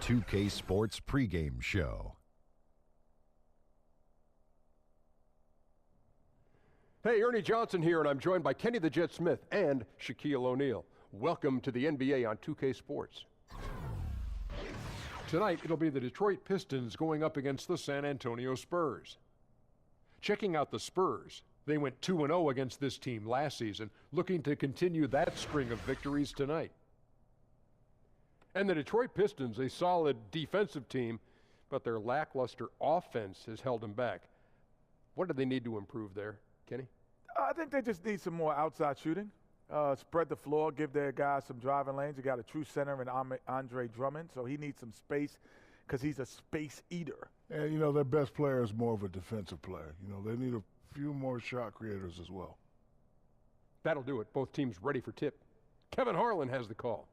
2K Sports pregame show. Hey, Ernie Johnson here, and I'm joined by Kenny the Jet Smith and Shaquille O'Neal. Welcome to the NBA on 2K Sports. Tonight, it'll be the Detroit Pistons going up against the San Antonio Spurs. Checking out the Spurs, they went 2-0 against this team last season, looking to continue that string of victories tonight. And the Detroit Pistons, a solid defensive team, but their lackluster offense has held them back. What do they need to improve there, Kenny? I think they just need some more outside shooting. Spread the floor, give their guys some driving lanes. You got a true center in Andre Drummond, so he needs some space because he's a space eater. And, their best player is more of a defensive player. They need a few more shot creators as well. That'll do it. Both teams ready for tip. Kevin Harlan has the call.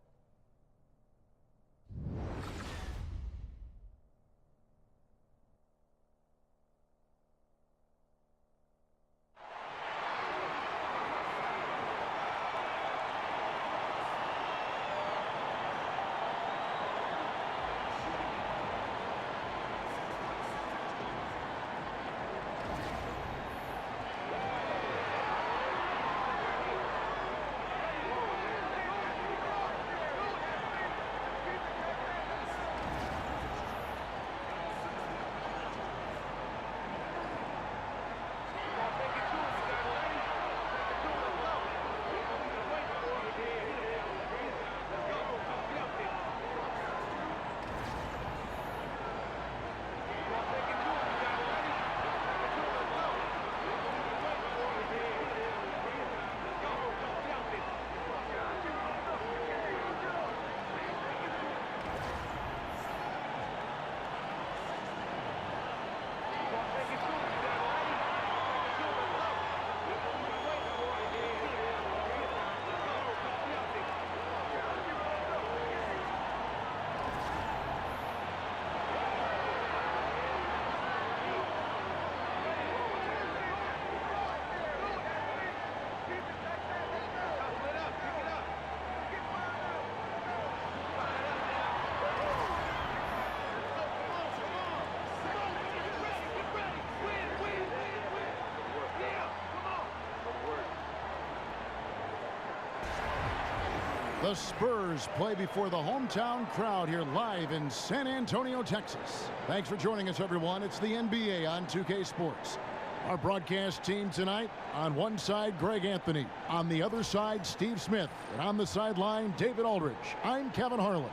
The Spurs play before the hometown crowd here live in San Antonio, Texas. Thanks for joining us, everyone. It's the NBA on 2K Sports. Our broadcast team tonight, on one side, Greg Anthony. On the other side, Steve Smith. And on the sideline, David Aldridge. I'm Kevin Harlan.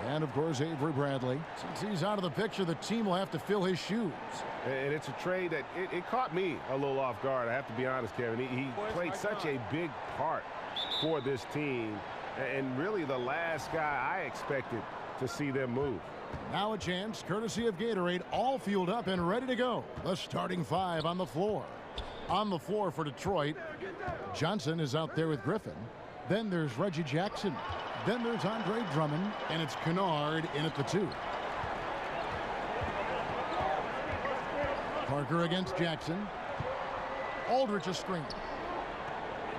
And, of course, Avery Bradley. Since he's out of the picture, the team will have to fill his shoes. And it's a trade that it caught me a little off guard. I have to be honest, Kevin. He played such a big part for this team, and really the last guy I expected to see them move. Now a chance, courtesy of Gatorade, all fueled up and ready to go. The starting five on the floor. On the floor for Detroit, Johnson is out there with Griffin. Then there's Reggie Jackson. Then there's Andre Drummond, and it's Kennard in at the 2. Parker against Jackson. Aldridge a screen.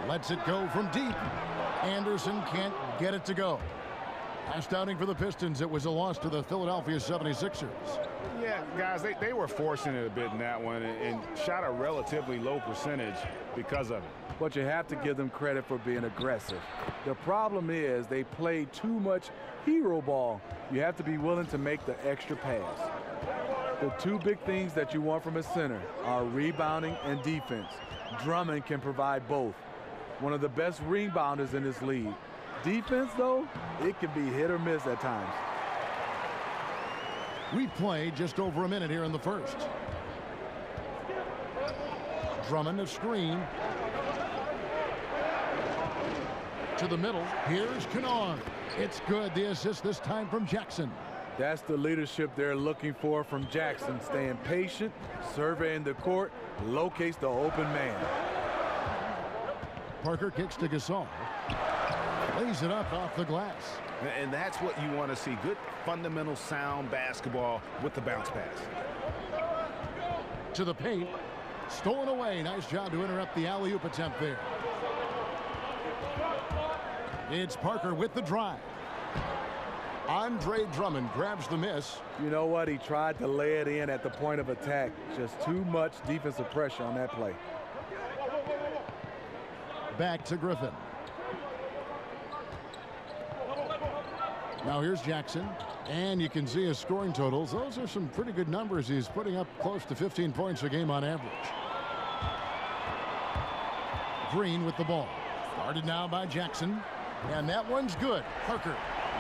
Lets it go from deep. Anderson can't get it to go. Last outing for the Pistons, it was a loss to the Philadelphia 76ers. Yeah, guys, they were forcing it a bit in that one and shot a relatively low percentage because of it. But you have to give them credit for being aggressive. The problem is they play too much hero ball. You have to be willing to make the extra pass. The two big things that you want from a center are rebounding and defense. Drummond can provide both. One of the best rebounders in this league. Defense, though, it can be hit or miss at times. We played just over a minute here in the first. Drummond a screen. To the middle. Here's Kennard. It's good. The assist this time from Jackson. That's the leadership they're looking for from Jackson. Staying patient, surveying the court, locates the open man. Parker kicks to Gasol. Lays it up off the glass. And that's what you want to see. Good, fundamental, sound basketball with the bounce pass. To the paint. Stolen away. Nice job to interrupt the alley-oop attempt there. It's Parker with the drive. Andre Drummond grabs the miss. You know what? He tried to lay it in at the point of attack. Just too much defensive pressure on that play. Back to Griffin. Now here's Jackson. And you can see his scoring totals. Those are some pretty good numbers. He's putting up close to 15 points a game on average. Green with the ball. Guarded now by Jackson. And that one's good. Parker.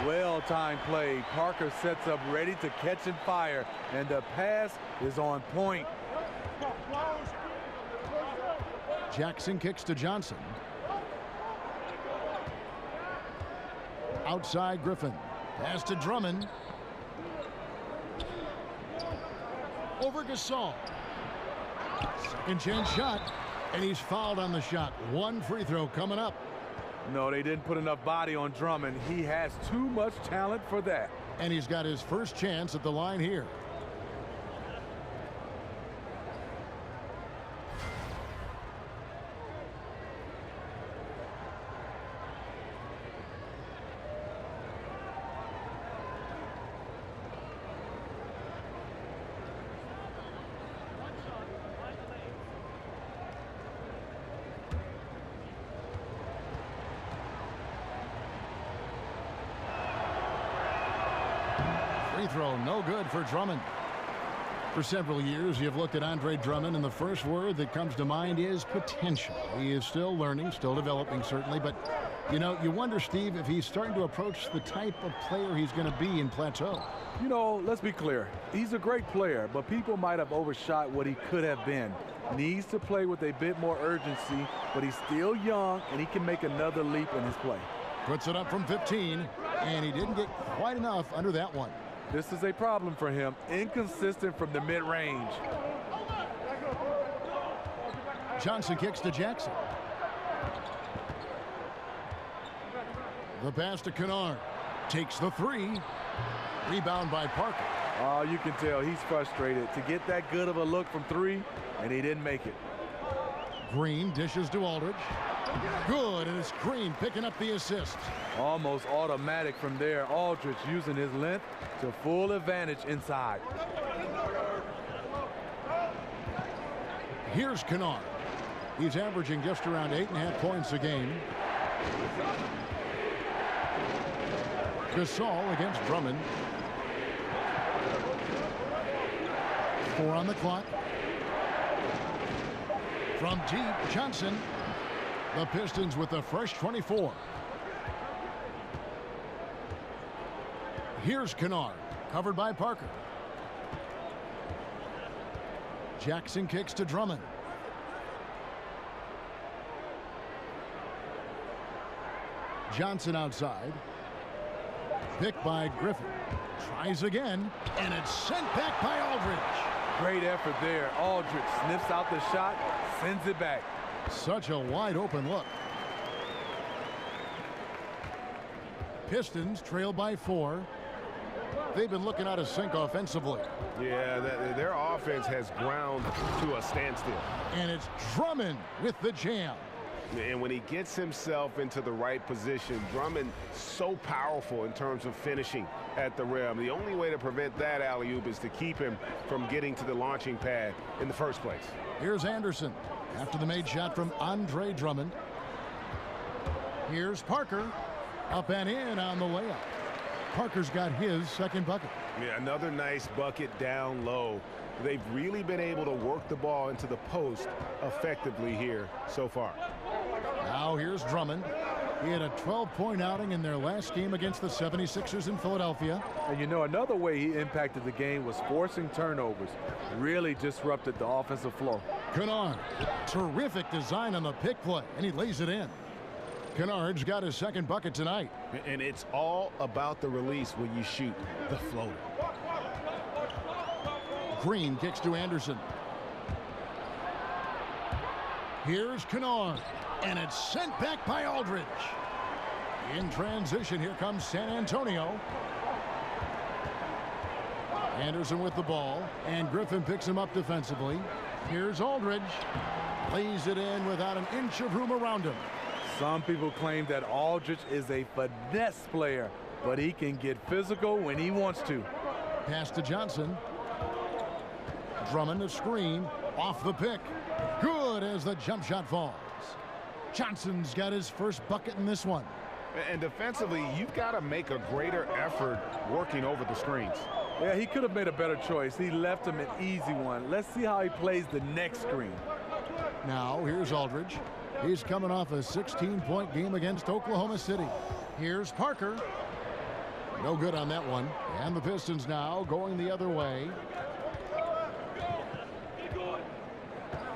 Well-timed play. Parker sets up ready to catch and fire. And the pass is on point. Jackson kicks to Johnson. Outside Griffin. Pass to Drummond. Over Gasol. Second chance shot. And he's fouled on the shot. One free throw coming up. No, they didn't put enough body on Drummond. He has too much talent for that. And he's got his first chance at the line here. Free throw, no good for Drummond. For several years, you've looked at Andre Drummond, and the first word that comes to mind is potential. He is still learning, still developing, certainly. But, you know, you wonder, Steve, if he's starting to approach the type of player he's going to be in Plateau. You know, let's be clear. He's a great player, but people might have overshot what he could have been. Needs to play with a bit more urgency, but he's still young, and he can make another leap in his play. Puts it up from 15, and he didn't get quite enough under that one. This is a problem for him. Inconsistent from the mid-range. Johnson kicks to Jackson. The pass to Kennard. Takes the three. Rebound by Parker. Oh, you can tell he's frustrated to get that good of a look from three, and he didn't make it. Green dishes to Aldridge. Good, and it's Green picking up the assist. Almost automatic from there. Aldridge using his length to full advantage inside. Here's Kennard. He's averaging just around 8.5 points a game. Gasol against Drummond. 4 on the clock. From deep, Johnson. The Pistons with the fresh 24. Here's Kennard, covered by Parker. Jackson kicks to Drummond. Johnson outside. Picked by Griffin. Tries again, and it's sent back by Aldridge. Great effort there. Aldridge sniffs out the shot, sends it back. Such a wide open look. Pistons trail by 4. They've been looking out of sync offensively. Yeah, their offense has ground to a standstill. And it's Drummond with the jam. And when he gets himself into the right position, Drummond so powerful in terms of finishing at the rim. The only way to prevent that alley-oop is to keep him from getting to the launching pad in the first place. Here's Anderson after the made shot from Andre Drummond. Here's Parker. Up and in on the layup. Parker's got his second bucket. Yeah, another nice bucket down low. They've really been able to work the ball into the post effectively here so far. Now here's Drummond. He had a 12-point outing in their last game against the 76ers in Philadelphia. And you know, another way he impacted the game was forcing turnovers. Really disrupted the offensive flow. Kennard, terrific design on the pick play, and he lays it in. Kennard's got his second bucket tonight. And it's all about the release when you shoot the floater. Green kicks to Anderson. Here's Kennard, and it's sent back by Aldridge. In transition, here comes San Antonio. Anderson with the ball, and Griffin picks him up defensively. Here's Aldridge. Lays it in without an inch of room around him. Some people claim that Aldridge is a finesse player. but he can get physical when he wants to. Pass to Johnson. Drummond a screen. Off the pick. Good as the jump shot falls. Johnson's got his first bucket in this one. And defensively, you've got to make a greater effort working over the screens. Yeah, he could have made a better choice. He left him an easy one. Let's see how he plays the next screen. Now, here's Aldridge. He's coming off a 16-point game against Oklahoma City. Here's Parker. No good on that one. And the Pistons now going the other way.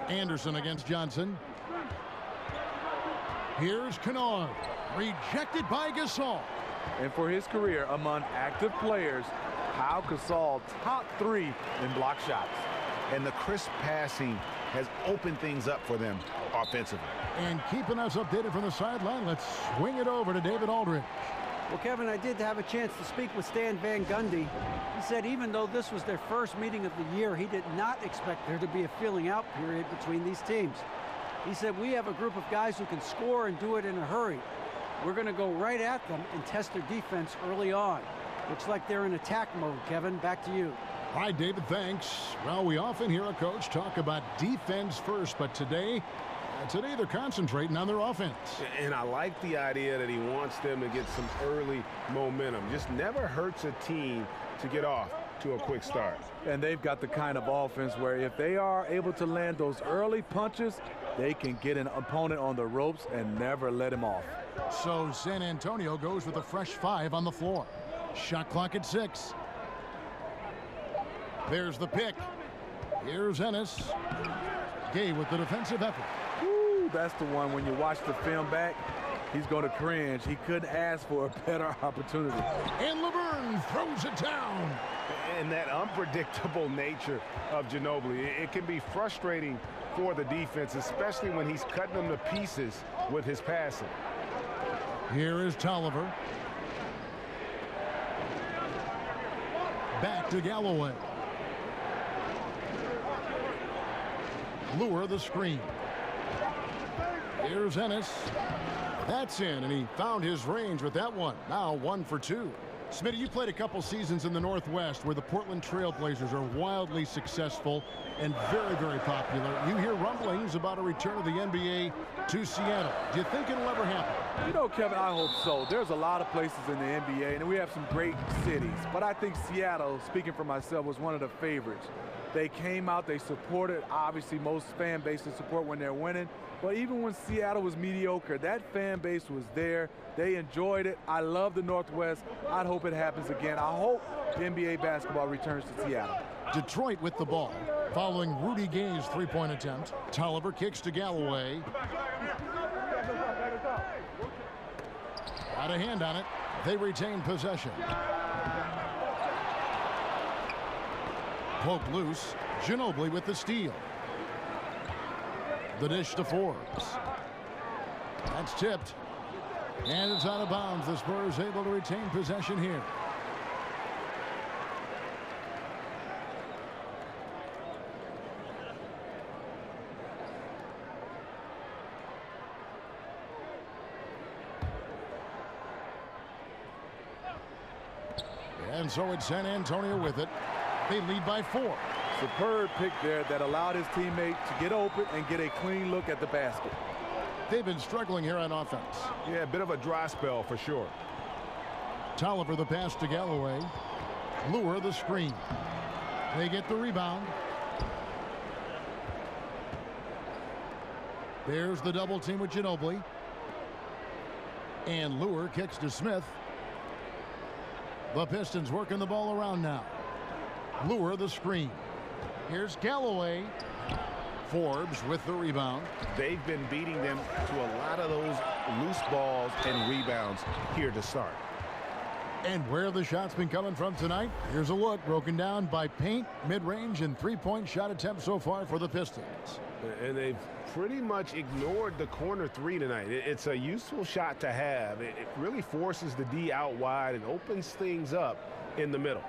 Anderson against Johnson. Here's Kennard. Rejected by Gasol. And for his career among active players, Pau Gasol top 3 in block shots. And the crisp passing has opened things up for them offensively. And keeping us updated from the sideline, let's swing it over to David Aldridge. Well, Kevin, I did have a chance to speak with Stan Van Gundy. He said even though this was their first meeting of the year, he did not expect there to be a filling out period between these teams. He said, we have a group of guys who can score and do it in a hurry. We're going to go right at them and test their defense early on. Looks like they're in attack mode. Kevin, back to you. All right, David, thanks. Well, we often hear a coach talk about defense first, but today they're concentrating on their offense. And I like the idea that he wants them to get some early momentum. Just never hurts a team to get off to a quick start. And they've got the kind of offense where if they are able to land those early punches, they can get an opponent on the ropes and never let him off. So San Antonio goes with a fresh 5 on the floor. Shot clock at 6. There's the pick. Here's Ennis. Gay with the defensive effort. Woo, that's the one when you watch the film back, he's going to cringe. He couldn't ask for a better opportunity. And Laverne throws it down. And that unpredictable nature of Ginobili, it can be frustrating for the defense, especially when he's cutting them to pieces with his passing. Here is Tolliver. Back to Galloway. Lure the screen. Here's Ennis. That's in, and he found his range with that one. Now 1 for 2. Smitty, you played a couple seasons in the Northwest where the Portland Trail Blazers are wildly successful and very, very popular. You hear rumblings about a return of the NBA to Seattle. Do you think it'll ever happen? You know, Kevin, I hope so. There's a lot of places in the NBA, and we have some great cities. But I think Seattle, speaking for myself, was one of the favorites. They came out, they supported. Obviously, most fan bases support when they're winning. But even when Seattle was mediocre, that fan base was there. They enjoyed it. I love the Northwest. I hope it happens again. I hope NBA basketball returns to Seattle. Detroit with the ball. Following Rudy Gay's three-point attempt, Tolliver kicks to Galloway. Got a hand on it. They retain possession. Poke loose. Ginobili with the steal. The dish to Forbes. That's tipped. And it's out of bounds. The Spurs able to retain possession here. And so it's San Antonio with it. They lead by 4. Superb pick there that allowed his teammate to get open and get a clean look at the basket. They've been struggling here on offense. Yeah, a bit of a dry spell for sure. Tolliver the pass to Galloway. Lure the screen. They get the rebound. There's the double team with Ginobili. And Lure kicks to Smith. The Pistons working the ball around now. Lure the screen. Here's Galloway. Forbes with the rebound. They've been beating them to a lot of those loose balls and rebounds here to start. And where have the shots been coming from tonight? Here's a look broken down by paint, mid-range, and three-point shot attempts so far for the Pistons. And they've pretty much ignored the corner 3 tonight. It's a useful shot to have. It really forces the D out wide and opens things up in the middle.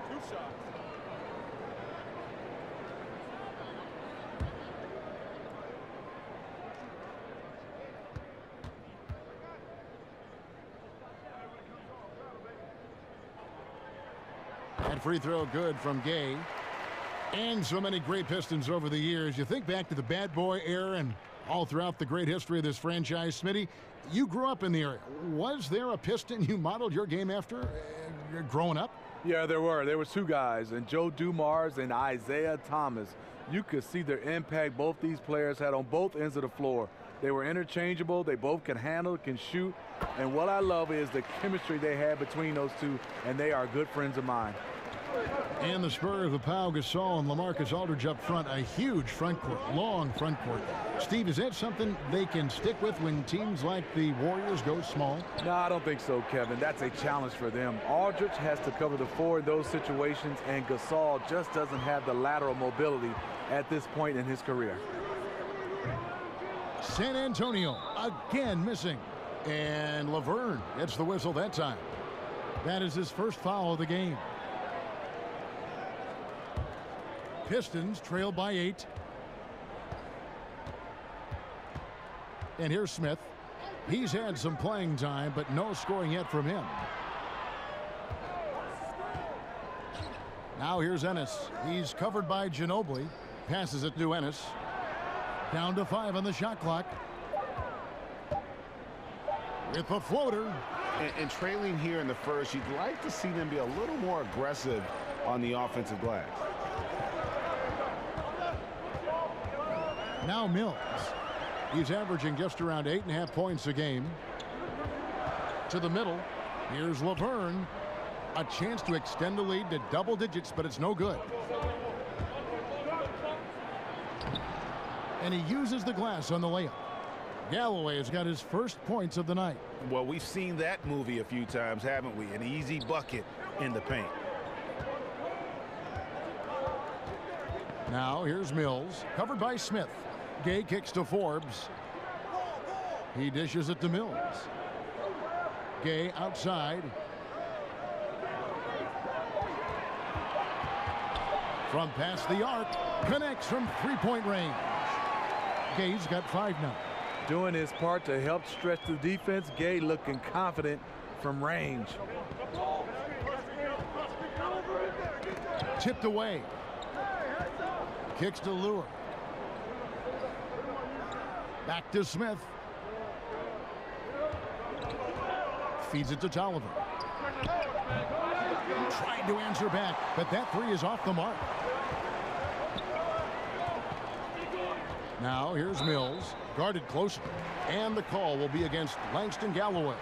2 shots. That free throw good from Gay. And so many great Pistons over the years. You think back to the bad boy era and all throughout the great history of this franchise. Smitty, you grew up in the area. Was there a Piston you modeled your game after growing up? Yeah, there were. There were two guys, and Joe Dumars and Isaiah Thomas. You could see their impact both these players had on both ends of the floor. They were interchangeable. They both can handle, can shoot. And what I love is the chemistry they had between those two, and they are good friends of mine. And the Spurs with Pau Gasol and LaMarcus Aldridge up front. A huge front court, long front court. Steve, is that something they can stick with when teams like the Warriors go small? No, I don't think so, Kevin. That's a challenge for them. Aldridge has to cover the floor in those situations, and Gasol just doesn't have the lateral mobility at this point in his career. San Antonio again missing. And Laverne gets the whistle that time. That is his first foul of the game. Pistons trail by 8. And here's Smith. He's had some playing time, but no scoring yet from him. Now here's Ennis. He's covered by Ginobili. Passes it to Ennis. Down to 5 on the shot clock. With a floater. And trailing here in the first, you'd like to see them be a little more aggressive on the offensive glass. Now Mills. He's averaging just around 8.5 points a game. To the middle. Here's Laverne. A chance to extend the lead to double digits, but it's no good. And he uses the glass on the layup. Galloway has got his first points of the night. Well, we've seen that movie a few times, haven't we? An easy bucket in the paint. Now here's Mills, covered by Smith. Gay kicks to Forbes. He dishes it to Mills. Gay outside. From past the arc, connects from three-point range. Gay's got 5 now. Doing his part to help stretch the defense. Gay looking confident from range. Tipped away. Kicks to Lure. Back to Smith. Feeds it to Tolliver. Tried to answer back, but that 3 is off the mark. Now here's Mills, guarded closer, and the call will be against Langston Galloway.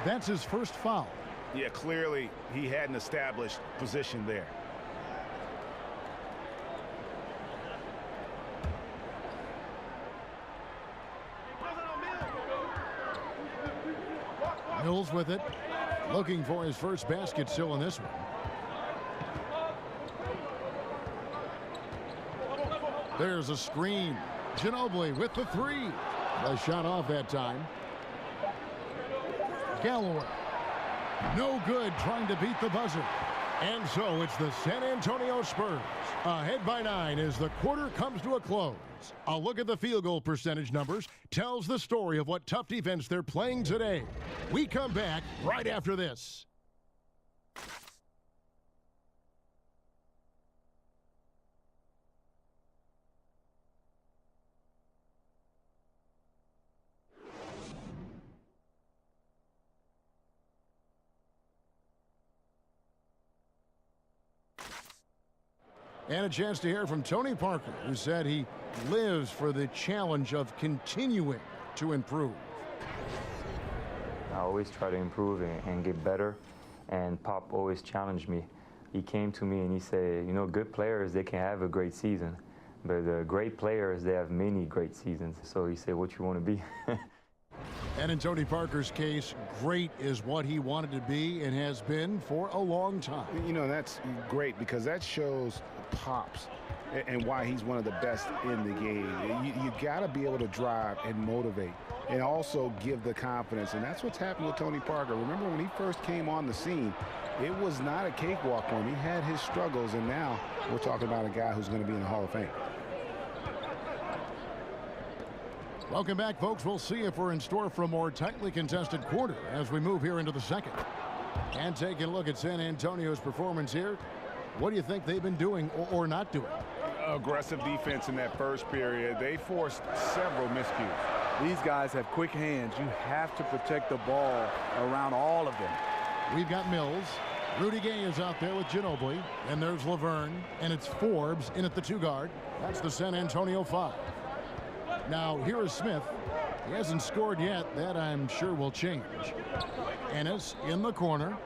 That's his first foul. Yeah, clearly he had an established position there. Mills with it, looking for his first basket still in this one. There's a screen. Ginobili with the 3. The shot off that time. Galloway. No good, trying to beat the buzzer. And so it's the San Antonio Spurs ahead by 9 as the quarter comes to a close. A look at the field goal percentage numbers tells the story of what tough defense they're playing today. We come back right after this. And a chance to hear from Tony Parker, who said he lives for the challenge of continuing to improve. I always try to improve and get better, and Pop always challenged me. He came to me and he said, you know, good players, they can have a great season, but the great players, they have many great seasons. So he said, what you want to be? And in Tony Parker's case, great is what he wanted to be and has been for a long time. You know, that's great because that shows Pops and why he's one of the best in the game. You got to be able to drive and motivate and also give the confidence. And that's what's happened with Tony Parker. Remember when he first came on the scene, it was not a cakewalk for him. He had his struggles, and now we're talking about a guy who's going to be in the Hall of Fame. Welcome back, folks. We'll see if we're in store for a more tightly contested quarter as we move here into the second. And taking a look at San Antonio's performance here, what do you think they've been doing or not doing? Aggressive defense in that first period. They forced several miscues. These guys have quick hands. You have to protect the ball around all of them. We've got Mills. Rudy Gay is out there with Ginobili. And there's Laverne. And it's Forbes in at the 2 guard. That's the San Antonio 5. Now, here is Smith. He hasn't scored yet. That, I'm sure, will change. Ennis in the corner.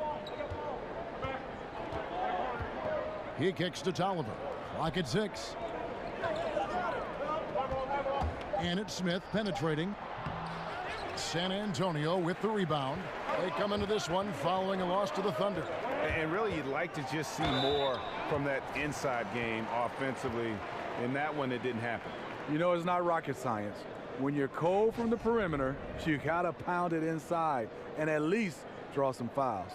He kicks to Tolliver. Clock at 6. And it's Smith penetrating. San Antonio with the rebound. They come into this one following a loss to the Thunder. And really, you'd like to just see more from that inside game offensively. In that one, it didn't happen. You know, it's not rocket science. When you're cold from the perimeter, you got to pound it inside and at least draw some fouls.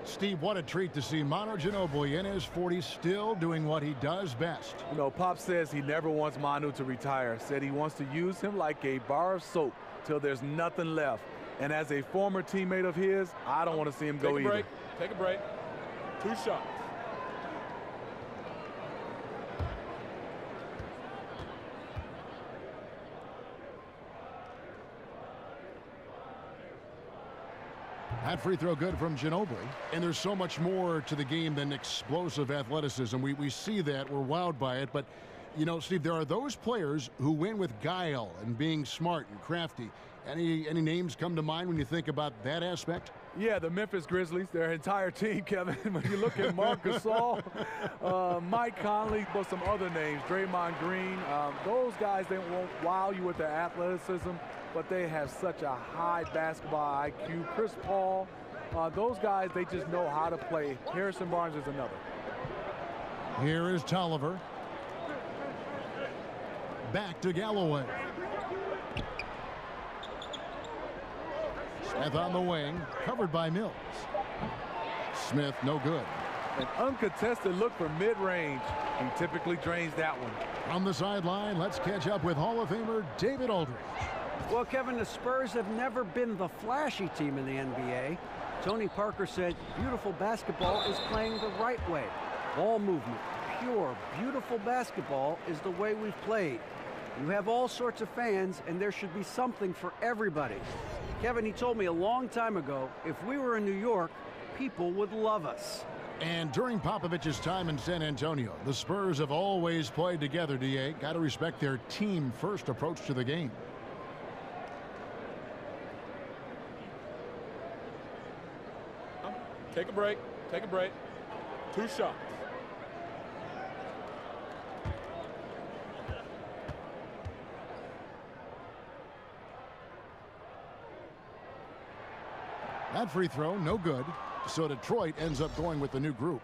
Steve, what a treat to see Manu Ginobili in his 40s still doing what he does best. You know, Pop says he never wants Manu to retire. Said he wants to use him like a bar of soap till there's nothing left. And as a former teammate of his, I don't want to see him go either. Take a break. 2 shots. That free throw good from Ginobili. And there's so much more to the game than explosive athleticism. We see that. We're wowed by it. But, you know, Steve, there are those players who win with guile and being smart and crafty. Any names come to mind when you think about that aspect? Yeah, the Memphis Grizzlies, their entire team, Kevin. When you look at Marc Gasol, Mike Conley, but some other names, Draymond Green, those guys, they won't wow you with their athleticism, but they have such a high basketball IQ. Chris Paul, those guys, they just know how to play. Harrison Barnes is another. Here is Tolliver. Back to Galloway. Smith on the wing, covered by Mills. Smith, no good. An uncontested look for mid-range. He typically drains that one. On the sideline, let's catch up with Hall of Famer David Aldridge. Well, Kevin, the Spurs have never been the flashy team in the NBA. Tony Parker said beautiful basketball is playing the right way. Ball movement, pure, beautiful basketball is the way we've played. You have all sorts of fans, and there should be something for everybody. Kevin, he told me a long time ago, if we were in New York, people would love us. And during Popovich's time in San Antonio, the Spurs have always played together, D.A. Got to respect their team-first approach to the game. Take a break. Take a break. 2 shots. That free throw, no good. So Detroit ends up going with the new group.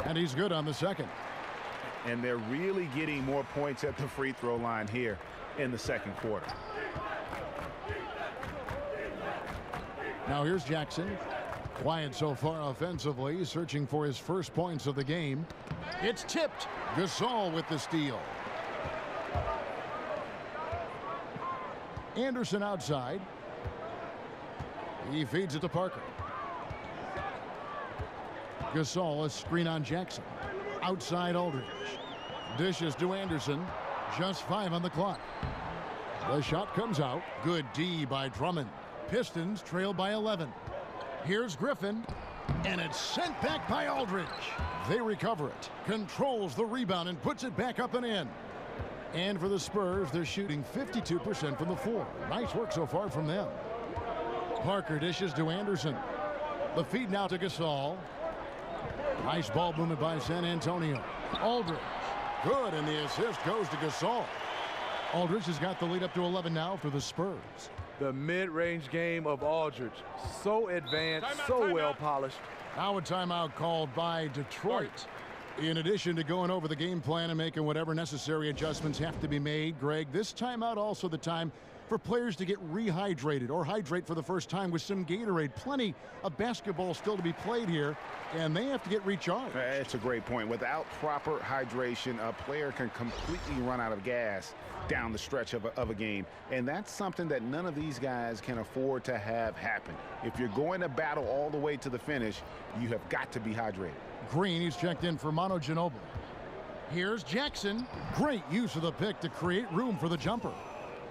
And he's good on the second. And they're really getting more points at the free throw line here in the second quarter. Now here's Jackson. Quiet so far offensively, searching for his first points of the game. It's tipped. Gasol with the steal. Anderson outside. He feeds it to Parker. Gasol, a screen on Jackson. Outside Aldridge. Dishes to Anderson. Just 5 on the clock. The shot comes out. Good D by Drummond. Pistons trail by 11. Here's Griffin. And it's sent back by Aldridge. They recover it. Controls the rebound and puts it back up and in. And for the Spurs, they're shooting 52% from the floor. Nice work so far from them. Parker dishes to Anderson. The feed now to Gasol. Nice ball movement by San Antonio. Aldridge. Good, and the assist goes to Gasol. Aldridge has got the lead up to 11 now for the Spurs. The mid-range game of Aldridge. So advanced, so well polished. Now a timeout called by Detroit. In addition to going over the game plan and making whatever necessary adjustments have to be made, Greg, this timeout also the time for players to get rehydrated or hydrate for the first time with some Gatorade. Plenty of basketball still to be played here, and they have to get recharged. It's a great point. Without proper hydration, a player can completely run out of gas down the stretch of a game. And that's something that none of these guys can afford to have happen. If you're going to battle all the way to the finish, you have got to be hydrated. Green, he's checked in for Manu Ginobili. Here's Jackson. Great use of the pick to create room for the jumper.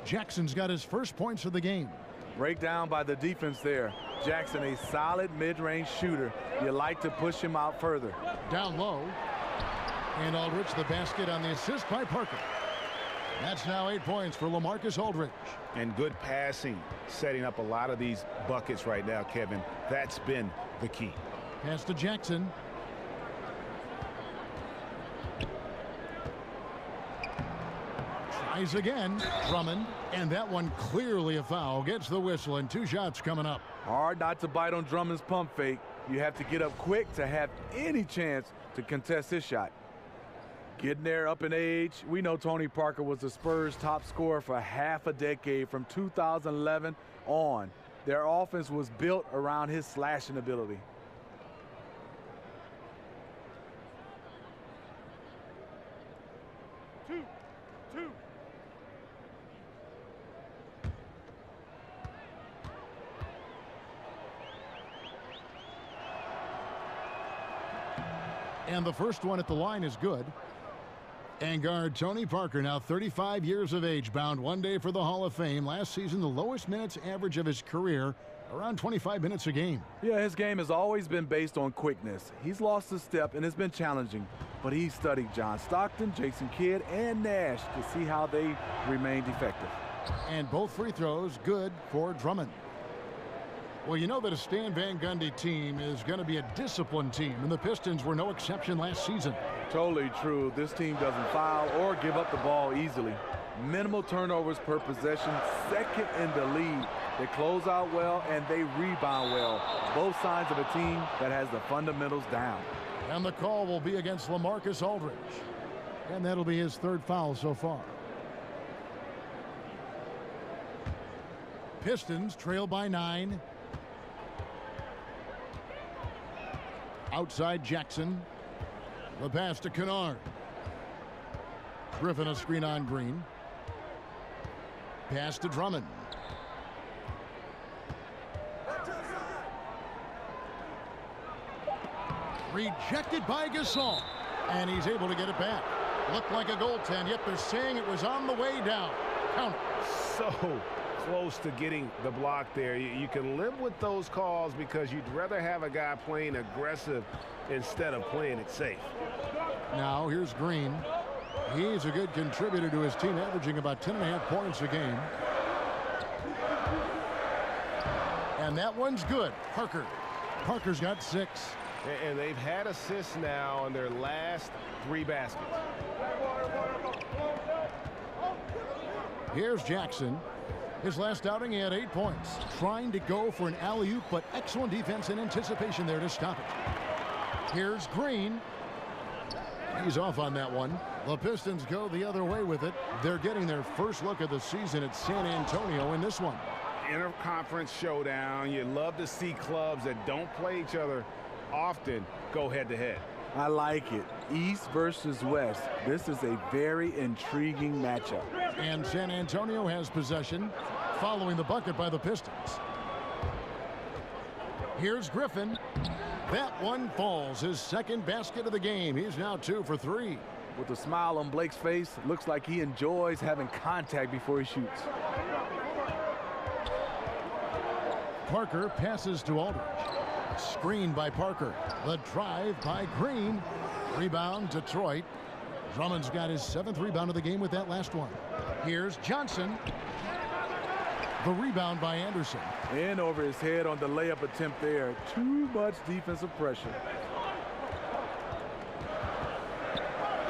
Jackson's got his first points of the game. Breakdown by the defense there. Jackson, a solid mid-range shooter. You like to push him out further. Down low. And Aldridge the basket on the assist by Parker. That's now 8 points for LaMarcus Aldridge. And good passing, setting up a lot of these buckets right now, Kevin. That's been the key. Pass to Jackson. Tries again. Drummond. And that one clearly a foul. Gets the whistle, and 2 shots coming up. Hard not to bite on Drummond's pump fake. You have to get up quick to have any chance to contest this shot. Getting there up in age. We know Tony Parker was the Spurs' top scorer for half a decade from 2011 on. Their offense was built around his slashing ability. Two. And the first one at the line is good. And guard Tony Parker, now 35 years of age, bound one day for the Hall of Fame. Last season, the lowest minutes average of his career, around 25 minutes a game. Yeah, his game has always been based on quickness. He's lost a step, and it's been challenging. But he studied John Stockton, Jason Kidd, and Nash to see how they remained effective. And both free throws good for Drummond. Well, you know that a Stan Van Gundy team is going to be a disciplined team, and the Pistons were no exception last season. Totally true. This team doesn't foul or give up the ball easily. Minimal turnovers per possession, second in the league. They close out well and they rebound well. Both signs of a team that has the fundamentals down. And the call will be against LaMarcus Aldridge. And that'll be his 3rd foul so far. Pistons trail by 9. Outside Jackson. The pass to Kennard. Griffin a screen on Green. Pass to Drummond. Rejected by Gasol. And he's able to get it back. Looked like a goaltend, yet they're saying it was on the way down. Count it. So close to getting the block there. You can live with those calls because you'd rather have a guy playing aggressive instead of playing it safe. Now here's Green. He's a good contributor to his team, averaging about 10.5 points a game. And that one's good. Parker's got 6. And they've had assists now in their last 3 baskets. Here's Jackson. His last outing, he had 8 points. Trying to go for an alley-oop, but excellent defense and anticipation there to stop it. Here's Green. He's off on that one. The Pistons go the other way with it. They're getting their first look of the season at San Antonio in this one. Interconference showdown. You love to see clubs that don't play each other often go head-to-head. I like it. East versus West. This is a very intriguing matchup. And San Antonio has possession following the bucket by the Pistons. Here's Griffin. That one falls. His 2nd basket of the game. He's now 2 for 3. With a smile on Blake's face, looks like he enjoys having contact before he shoots. Parker passes to Aldridge. Screen by Parker. The drive by Green. Rebound Detroit. Drummond's got his 7th rebound of the game with that last one. Here's Johnson. The rebound by Anderson. In over his head on the layup attempt there. Too much defensive pressure.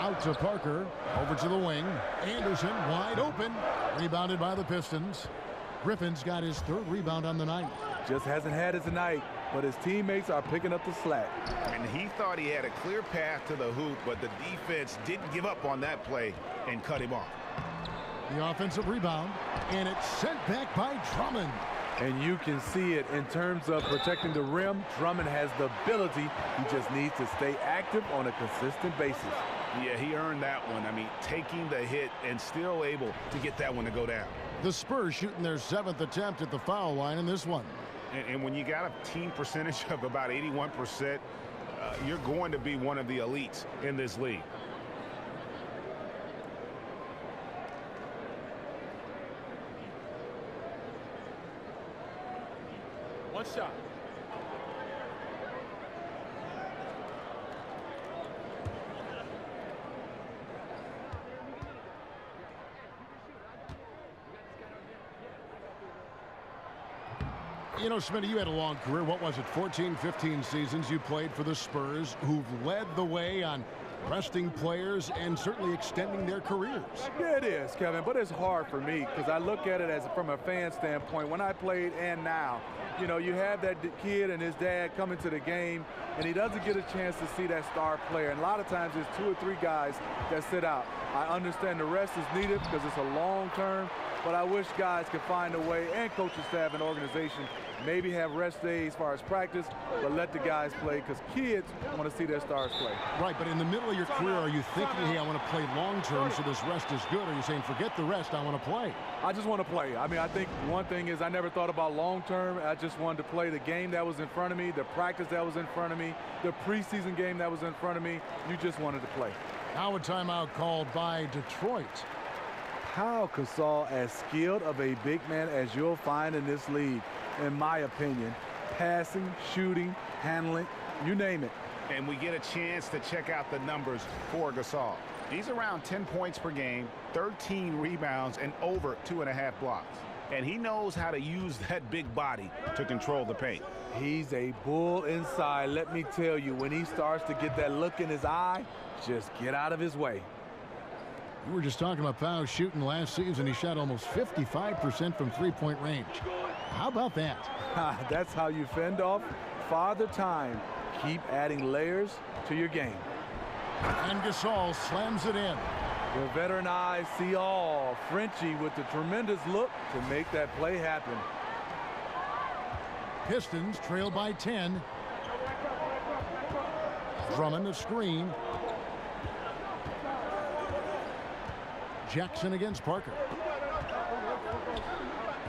Out to Parker. Over to the wing. Anderson wide open. Rebounded by the Pistons. Griffin's got his 3rd rebound on the night. Just hasn't had it tonight, but his teammates are picking up the slack. And he thought he had a clear path to the hoop, but the defense didn't give up on that play and cut him off. The offensive rebound, and it's sent back by Drummond. And you can see it in terms of protecting the rim. Drummond has the ability. He just needs to stay active on a consistent basis. Yeah, he earned that one. I mean, taking the hit and still able to get that one to go down. The Spurs shooting their 7th attempt at the foul line in this one. And when you got a team percentage of about 81%, you're going to be one of the elites in this league. One shot. You know, Smitty, you had a long career. What was it, 14, 15 seasons you played for the Spurs, who've led the way on resting players and certainly extending their careers. Yeah, it is, Kevin, but it's hard for me because I look at it as from a fan standpoint. When I played and now, you know, you have that kid and his dad coming to the game, and he doesn't get a chance to see that star player. And a lot of times there's 2 or 3 guys that sit out. I understand the rest is needed because it's a long term, but I wish guys could find a way, and coaching staff and organization, maybe have rest days as far as practice, but let the guys play because kids want to see their stars play. Right, but in the middle of your career, are you thinking, hey, I want to play long term so this rest is good? Or are you saying, forget the rest, I want to play? I just want to play. I mean, I think one thing is I never thought about long term. I just wanted to play the game that was in front of me, the practice that was in front of me, the preseason game that was in front of me. You just wanted to play. Now a timeout called by Detroit. Pau Gasol, as skilled of a big man as you'll find in this league, in my opinion. Passing, shooting, handling, you name it. And we get a chance to check out the numbers for Gasol. He's around 10 points per game, 13 rebounds, and over 2.5 blocks. And he knows how to use that big body to control the paint. He's a bull inside. Let me tell you, when he starts to get that look in his eye, just get out of his way. We were just talking about Pau shooting last season. He shot almost 55% from three-point range. How about that? That's how you fend off Father Time. Keep adding layers to your game. And Gasol slams it in. The veteran eyes see all. Frenchie with the tremendous look to make that play happen. Pistons trail by 10. Drummond the screen. Jackson against Parker.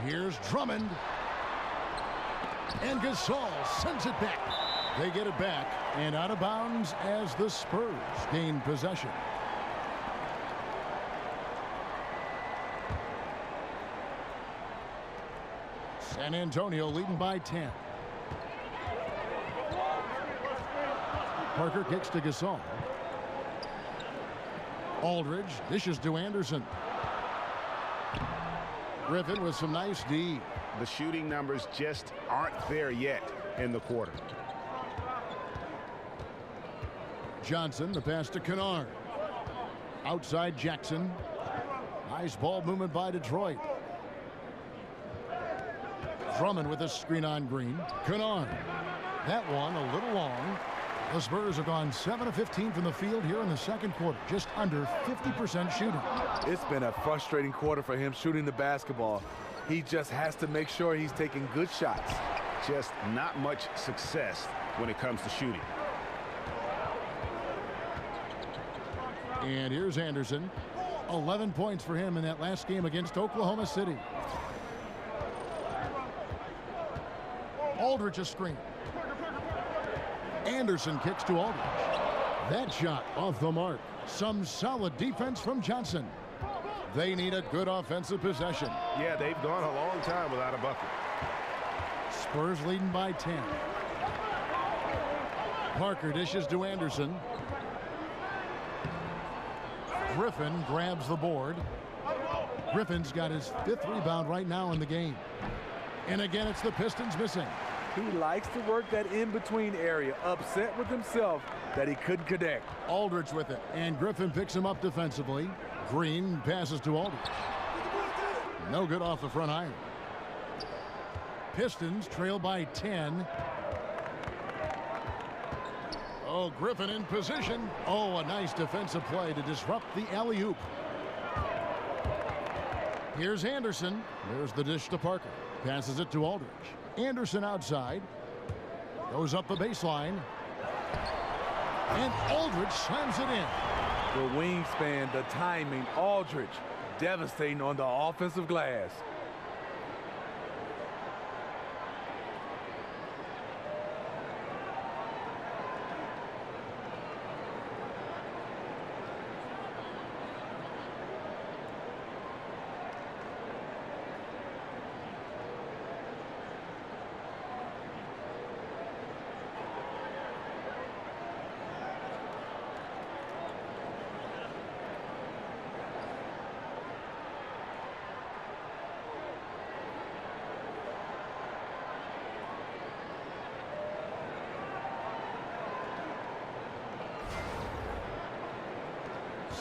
Here's Drummond. And Gasol sends it back. They get it back and out of bounds as the Spurs gain possession. San Antonio leading by 10. Parker kicks to Gasol. Aldridge dishes to Anderson. Griffin with some nice D. The shooting numbers just aren't there yet in the quarter. Johnson, the pass to Kennard. Outside Jackson. Nice ball movement by Detroit. Drummond with a screen on Green. Kennard. That one a little long. The Spurs have gone 7 of 15 from the field here in the second quarter. Just under 50% shooting. It's been a frustrating quarter for him shooting the basketball. He just has to make sure he's taking good shots. Just not much success when it comes to shooting. And here's Anderson. 11 points for him in that last game against Oklahoma City. Aldridge a screen. Anderson kicks to Aldridge. That shot off the mark. Some solid defense from Johnson. They need a good offensive possession. Yeah, they've gone a long time without a bucket. Spurs leading by 10. Parker dishes to Anderson. Griffin grabs the board. Griffin's got his 5th rebound right now in the game. And again, it's the Pistons missing. He likes to work that in-between area, upset with himself that he couldn't connect. Aldridge with it, and Griffin picks him up defensively. Green passes to Aldridge. No good off the front iron. Pistons trail by 10. Oh, Griffin in position. Oh, a nice defensive play to disrupt the alley-oop. Here's Anderson. There's the dish to Parker. Passes it to Aldridge. Anderson outside. Goes up the baseline. And Aldridge slams it in. The wingspan, the timing, Aldridge devastating on the offensive glass.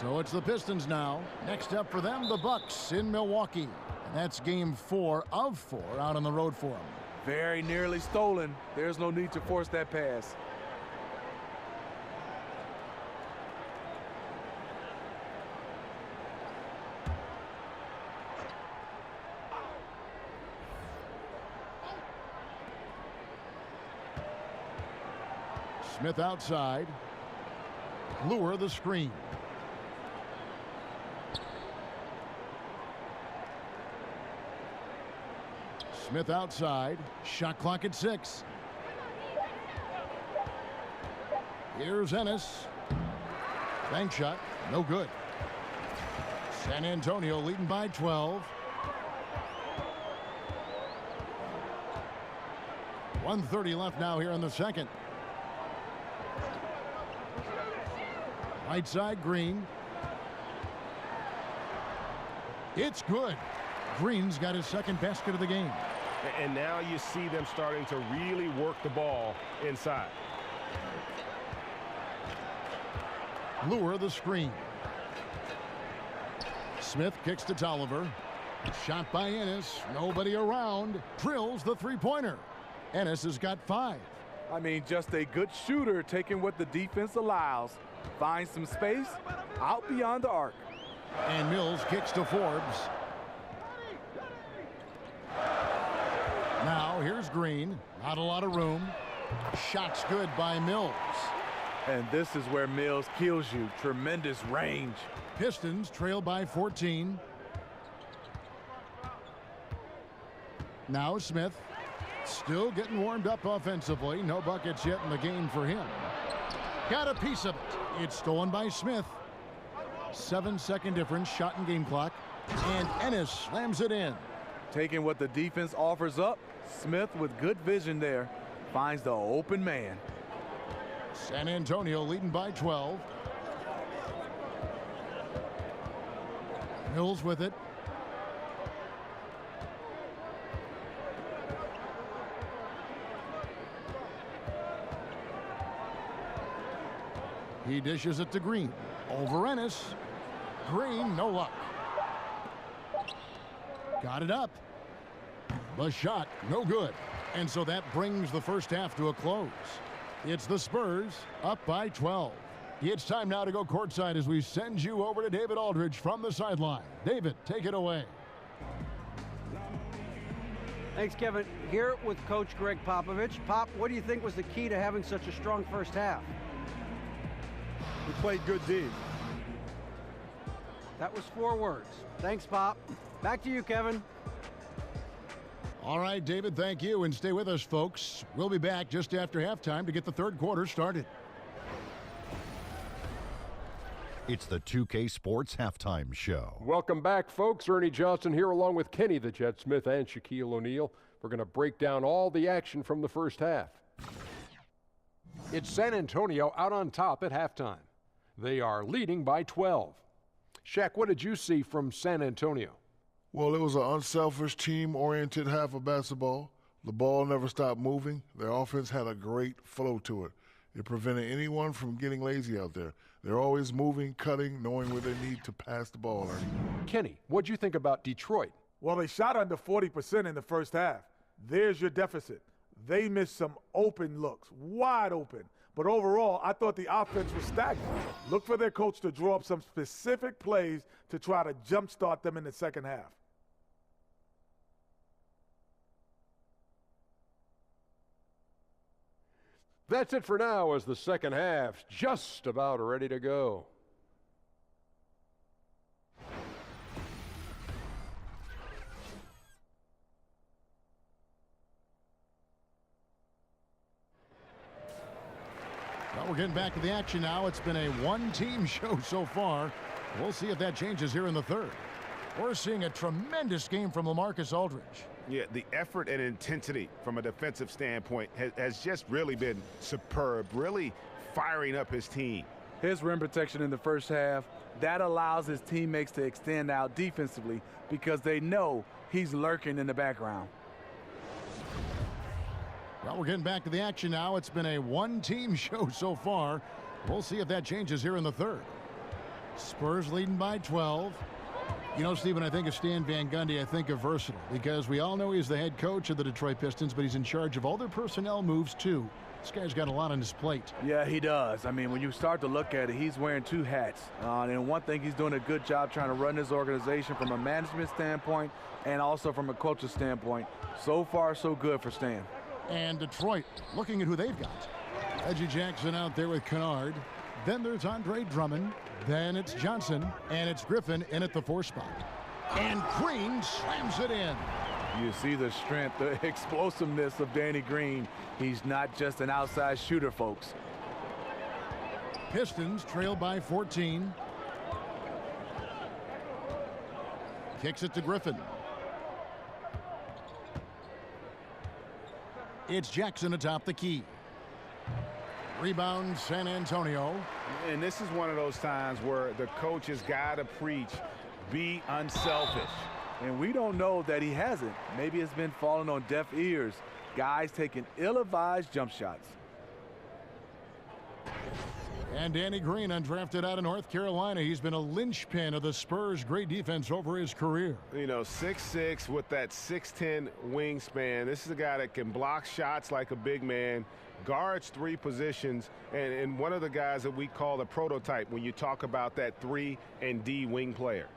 So it's the Pistons now. Next up for them, the Bucks in Milwaukee. And that's game 4 of 4 out on the road for them. Very nearly stolen. There's no need to force that pass. Smith outside. Lure the screen. Smith outside. Shot clock at 6. Here's Ennis. Bank shot. No good. San Antonio leading by 12. 1:30 left now here in the second. Right side, Green. It's good. Green's got his second basket of the game. And now you see them starting to really work the ball inside. Lure the screen. Smith kicks to Tolliver. Shot by Ennis. Nobody around. Drills the three-pointer. Ennis has got 5. I mean, just a good shooter taking what the defense allows. Finds some space out beyond the arc. And Mills kicks to Forbes. Now here's Green. Not a lot of room. Shot's good by Mills. And this is where Mills kills you. Tremendous range. Pistons trail by 14. Now Smith. Still getting warmed up offensively. No buckets yet in the game for him. Got a piece of it. It's stolen by Smith. 7-second difference. Shot and game clock. And Ennis slams it in. Taking what the defense offers up. Smith with good vision there. Finds the open man. San Antonio leading by 12. Mills with it. He dishes it to Green. Over Ennis. Green, no luck. Got it up. The shot, no good. And so that brings the first half to a close. It's the Spurs up by 12. It's time now to go courtside as we send you over to David Aldridge from the sideline. David, take it away. Thanks, Kevin. Here with Coach Greg Popovich. Pop, what do you think was the key to having such a strong first half? We played good D. That was 4 words. Thanks, Pop. Back to you, Kevin. All right, David, thank you. And stay with us, folks. We'll be back just after halftime to get the third quarter started. It's the 2K Sports Halftime Show. Welcome back, folks. Ernie Johnson here along with Kenny the Jet Smith and Shaquille O'Neal. We're going to break down all the action from the first half. It's San Antonio out on top at halftime. They are leading by 12. Shaq, what did you see from San Antonio? Well, it was an unselfish, team-oriented half of basketball. The ball never stopped moving. Their offense had a great flow to it. It prevented anyone from getting lazy out there. They're always moving, cutting, knowing where they need to pass the ball. Kenny, what'd you think about Detroit? Well, they shot under 40% in the first half. There's your deficit. They missed some open looks, wide open. But overall, I thought the offense was stagnant. Look for their coach to draw up some specific plays to try to jumpstart them in the second half. That's it for now as the second half's just about ready to go. Well, we're getting back to the action now. It's been a one-team show so far. We'll see if that changes here in the third. We're seeing a tremendous game from LaMarcus Aldridge. Yeah, the effort and intensity from a defensive standpoint has just really been superb, really firing up his team. His rim protection in the first half, that allows his teammates to extend out defensively because they know he's lurking in the background. Well, we're getting back to the action now. It's been a one-team show so far. We'll see if that changes here in the third. Spurs leading by 12. You know, Stephen, I think of Stan Van Gundy, I think of versatile, because we all know he's the head coach of the Detroit Pistons, but he's in charge of all their personnel moves, too. This guy's got a lot on his plate. Yeah, he does. I mean, when you start to look at it, he's wearing two hats. And one thing, he's doing a good job trying to run this organization from a management standpoint and also from a coach's standpoint. So far, so good for Stan. And Detroit, looking at who they've got. Reggie Jackson out there with Kennard. Then there's Andre Drummond. Then it's Johnson. And it's Griffin in at the 4 spot. And Green slams it in. You see the strength, the explosiveness of Danny Green. He's not just an outside shooter, folks. Pistons trail by 14. Kicks it to Griffin. It's Jackson atop the key. Rebound, San Antonio. And this is one of those times where the coach has got to preach, be unselfish. And we don't know that he hasn't. Maybe it's been falling on deaf ears. Guys taking ill-advised jump shots. And Danny Green, undrafted out of North Carolina. He's been a linchpin of the Spurs' great defense over his career. You know, 6'6" with that 6'10" wingspan. This is a guy that can block shots like a big man, guards 3 positions, and one of the guys that we call the prototype when you talk about that 3 and D wing player.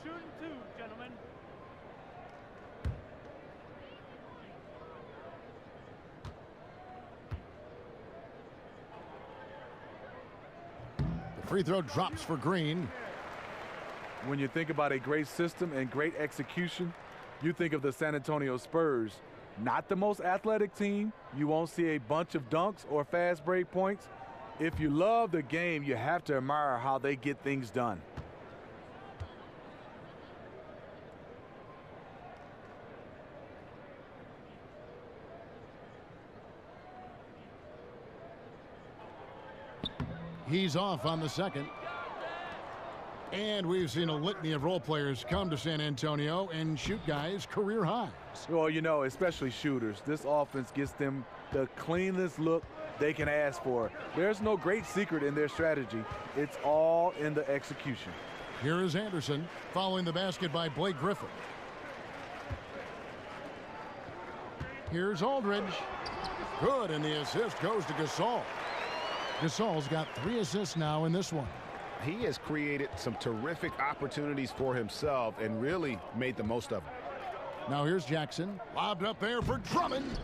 Shooting 2, gentlemen. The free throw drops for Green. When you think about a great system and great execution, you think of the San Antonio Spurs. Not the most athletic team. You won't see a bunch of dunks or fast break points. If you love the game, you have to admire how they get things done. He's off on the second. And we've seen a litany of role players come to San Antonio and shoot guys career highs. Well, you know, especially shooters. This offense gets them the cleanest look they can ask for. There's no great secret in their strategy. It's all in the execution. Here is Anderson following the basket by Blake Griffin. Here's Aldridge. Good, and the assist goes to Gasol. Gasol's got 3 assists now in this one. He has created some terrific opportunities for himself and really made the most of them. Now here's Jackson. Lobbed up there for Drummond.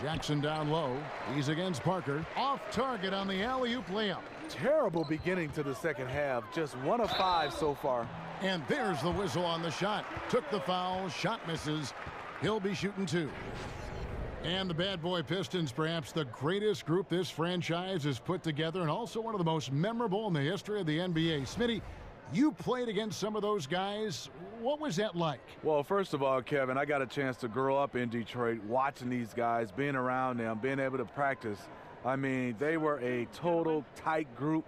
Jackson down low. He's against Parker. Off target on the alley-oop layup. Terrible beginning to the second half. Just 1 of 5 so far. And there's the whistle on the shot. Took the foul. Shot misses. He'll be shooting 2. And the Bad Boy Pistons, perhaps the greatest group this franchise has put together, and also one of the most memorable in the history of the NBA. Smitty, you played against some of those guys. What was that like? Well, first of all, Kevin, I got a chance to grow up in Detroit, watching these guys, being around them, being able to practice. I mean, they were a total tight group.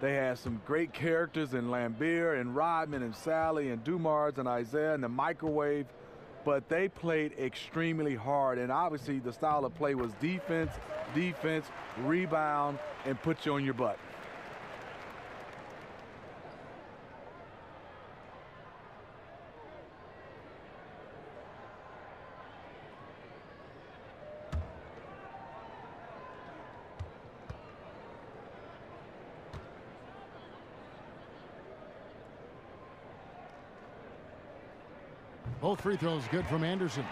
They had some great characters in Lambeer and Rodman and Sally and Dumars and Isaiah and the microwave. But they played extremely hard, and obviously the style of play was defense, defense, rebound, and put you on your butt. Both free throws good from Anderson.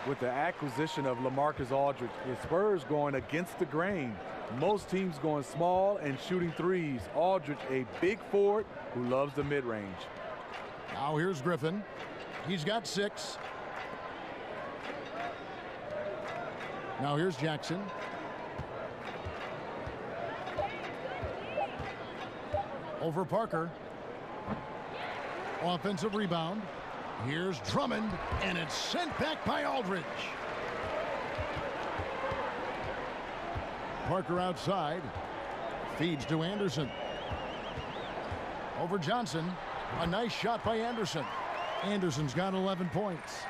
With the acquisition of LaMarcus Aldridge, the Spurs going against the grain. Most teams going small and shooting threes. Aldridge, a big forward who loves the mid-range. Now here's Griffin. He's got 6. Now here's Jackson. Over Parker. Offensive rebound. Here's Drummond, and it's sent back by Aldridge. Parker outside. Feeds to Anderson. Over Johnson. A nice shot by Anderson. Anderson's got 11 points.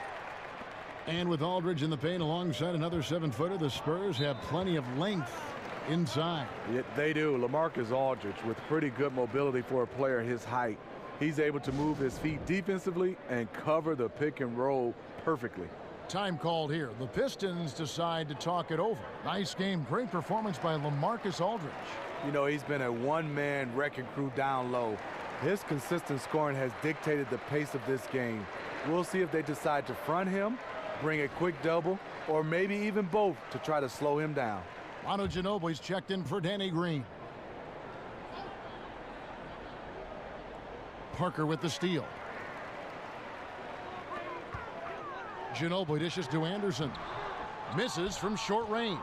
And with Aldridge in the paint alongside another 7-footer, the Spurs have plenty of length inside. Yeah, they do. LaMarcus Aldridge with pretty good mobility for a player his height. He's able to move his feet defensively and cover the pick and roll perfectly. Time called here. The Pistons decide to talk it over. Nice game. Great performance by LaMarcus Aldridge. You know, he's been a one-man wrecking crew down low. His consistent scoring has dictated the pace of this game. We'll see if they decide to front him, bring a quick double, or maybe even both to try to slow him down. Manu Ginobili's checked in for Danny Green. Parker with the steal. Ginobili dishes to Anderson. Misses from short range.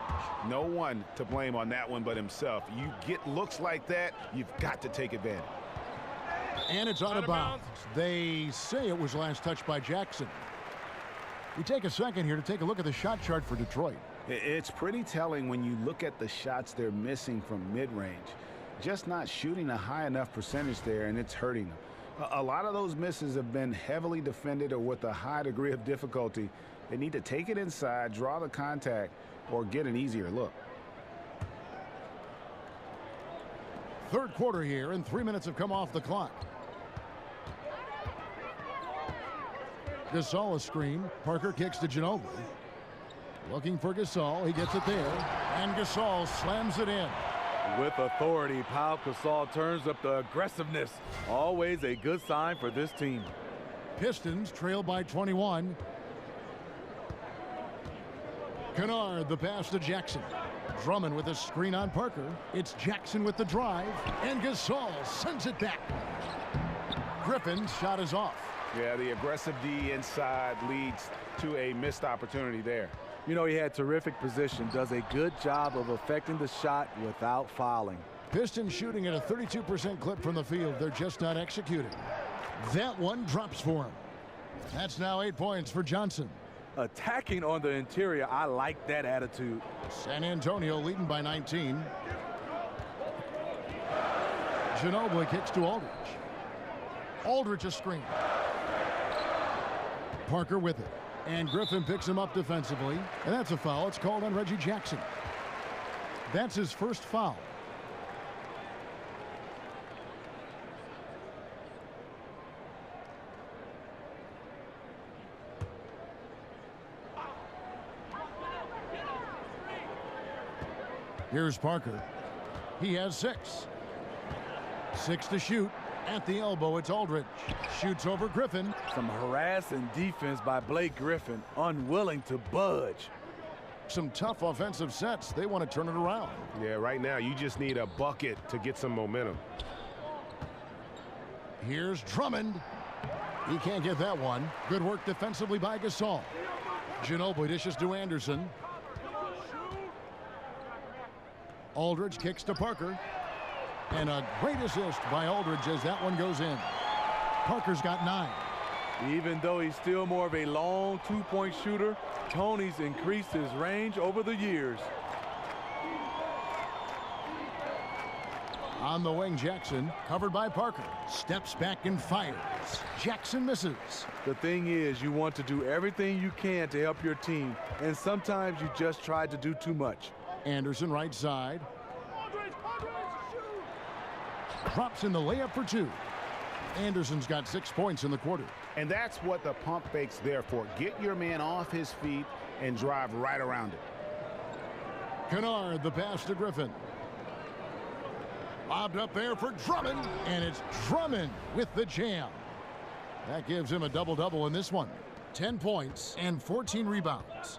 No one to blame on that one but himself. You get looks like that, you've got to take advantage. And it's out of bounds. They say it was last touched by Jackson. We take a second here to take a look at the shot chart for Detroit. It's pretty telling when you look at the shots they're missing from mid-range. Just not shooting a high enough percentage there, and it's hurting them. A lot of those misses have been heavily defended or with a high degree of difficulty. They need to take it inside, draw the contact, or get an easier look. Third quarter here, and 3 minutes have come off the clock. Gasol a screen. Parker kicks to Ginobili. Looking for Gasol. He gets it there. And Gasol slams it in. With authority, Pau Gasol turns up the aggressiveness. Always a good sign for this team. Pistons trail by 21. Kennard, the pass to Jackson. Drummond with a screen on Parker. It's Jackson with the drive. And Gasol sends it back. Griffin's shot is off. Yeah, the aggressive D inside leads to a missed opportunity there. You know, he had terrific position, does a good job of affecting the shot without fouling. Pistons shooting at a 32% clip from the field. They're just not executing. That one drops for him. That's now 8 points for Johnson. Attacking on the interior, I like that attitude. San Antonio leading by 19. Ginobili kicks to Aldridge. Aldridge a screen. Parker with it. And Griffin picks him up defensively. And that's a foul. It's called on Reggie Jackson. That's his first foul. Here's Parker. He has 6. 6 to shoot. At the elbow, it's Aldridge. Shoots over Griffin. Some harassing defense by Blake Griffin, unwilling to budge. Some tough offensive sets. They want to turn it around. Yeah, right now you just need a bucket to get some momentum. Here's Drummond. He can't get that one. Good work defensively by Gasol. Ginobili dishes to Anderson. Aldridge kicks to Parker. And a great assist by Aldridge as that one goes in. Parker's got 9. Even though he's still more of a long two-point shooter, Tony's increased his range over the years. On the wing, Jackson, covered by Parker. Steps back and fires. Jackson misses. The thing is, you want to do everything you can to help your team, and sometimes you just try to do too much. Anderson right side. Drops in the layup for 2. Anderson's got 6 points in the quarter. And that's what the pump fake's there for. Get your man off his feet and drive right around it. Kennard, the pass to Griffin. Lobbed up there for Drummond, and it's Drummond with the jam. That gives him a double-double in this one. 10 points and 14 rebounds.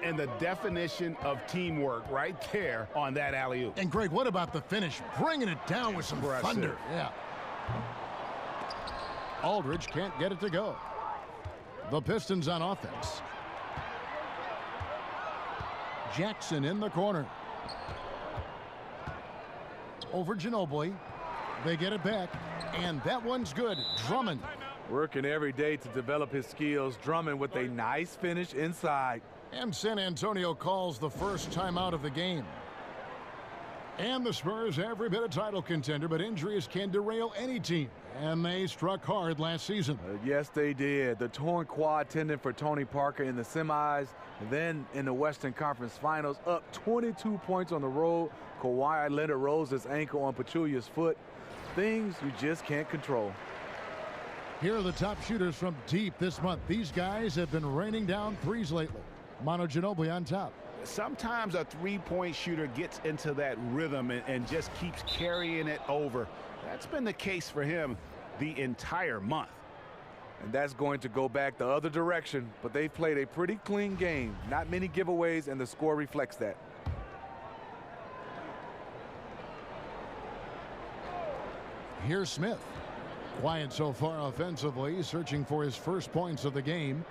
And the definition of teamwork right there on that alley-oop. And Greg, what about the finish? Bringing it down with some thunder. Yeah. Aldridge can't get it to go. The Pistons on offense. Jackson in the corner. Over Ginobili. They get it back. And that one's good. Drummond. Working every day to develop his skills. Drummond with a nice finish inside. And San Antonio calls the first timeout of the game. And the Spurs every bit a title contender, but injuries can derail any team. And they struck hard last season. Yes, they did. The torn quad tendon for Tony Parker in the semis. Then in the Western Conference Finals, up 22 points on the road. Kawhi Leonard rolls his ankle on Pachulia's foot. Things you just can't control. Here are the top shooters from deep this month. These guys have been raining down threes lately. Manu Ginobili on top. Sometimes a three-point shooter gets into that rhythm and just keeps carrying it over. That's been the case for him the entire month. And that's going to go back the other direction, but they've played a pretty clean game. Not many giveaways, and the score reflects that. Here's Smith. Quiet so far offensively, searching for his first points of the game.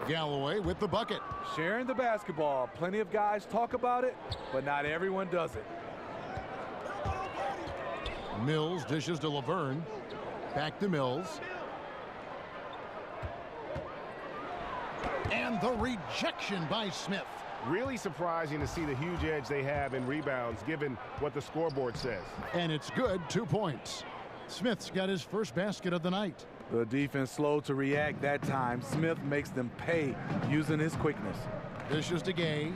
Galloway with the bucket. Sharing the basketball. Plenty of guys talk about it, but not everyone does it. Mills dishes to Laverne. Back to Mills. And the rejection by Smith. Really surprising to see the huge edge they have in rebounds, given what the scoreboard says. And it's good, 2 points. Smith's got his first basket of the night. The defense slow to react that time. Smith makes them pay using his quickness. Dishes to Gay.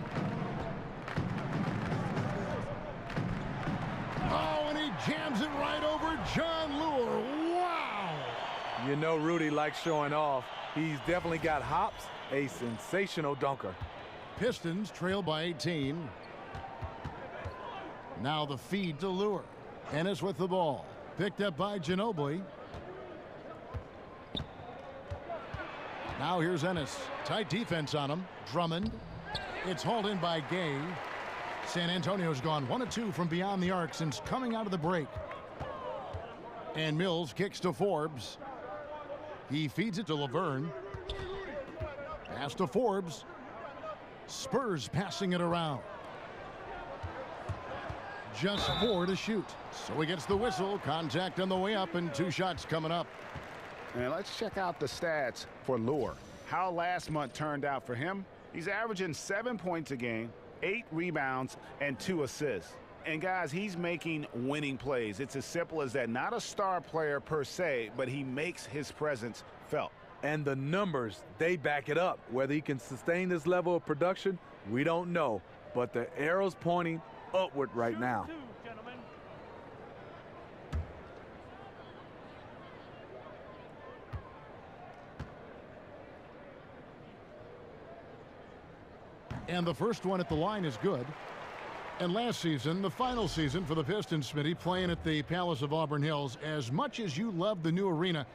Oh, and he jams it right over John Lure. Wow! You know Rudy likes showing off. He's definitely got hops, a sensational dunker. Pistons trail by 18. Now the feed to Lure. Ennis with the ball. Picked up by Ginobili. Now here's Ennis. Tight defense on him. Drummond. It's hauled in by Gay. San Antonio's gone 1 of 2 from beyond the arc since coming out of the break. And Mills kicks to Forbes. He feeds it to Laverne. Pass to Forbes. Spurs passing it around. Just 4 to shoot. So he gets the whistle. Contact on the way up and 2 shots coming up. And let's check out the stats for Lure. How last month turned out for him. He's averaging 7 points a game, 8 rebounds, and 2 assists. And guys, he's making winning plays. It's as simple as that. Not a star player per se, but he makes his presence felt. And the numbers, they back it up. Whether he can sustain this level of production, we don't know. But the arrow's pointing upward right now. And the first one at the line is good. And last season, the final season for the Pistons, Smitty, playing at the Palace of Auburn Hills, as much as you love the new arena,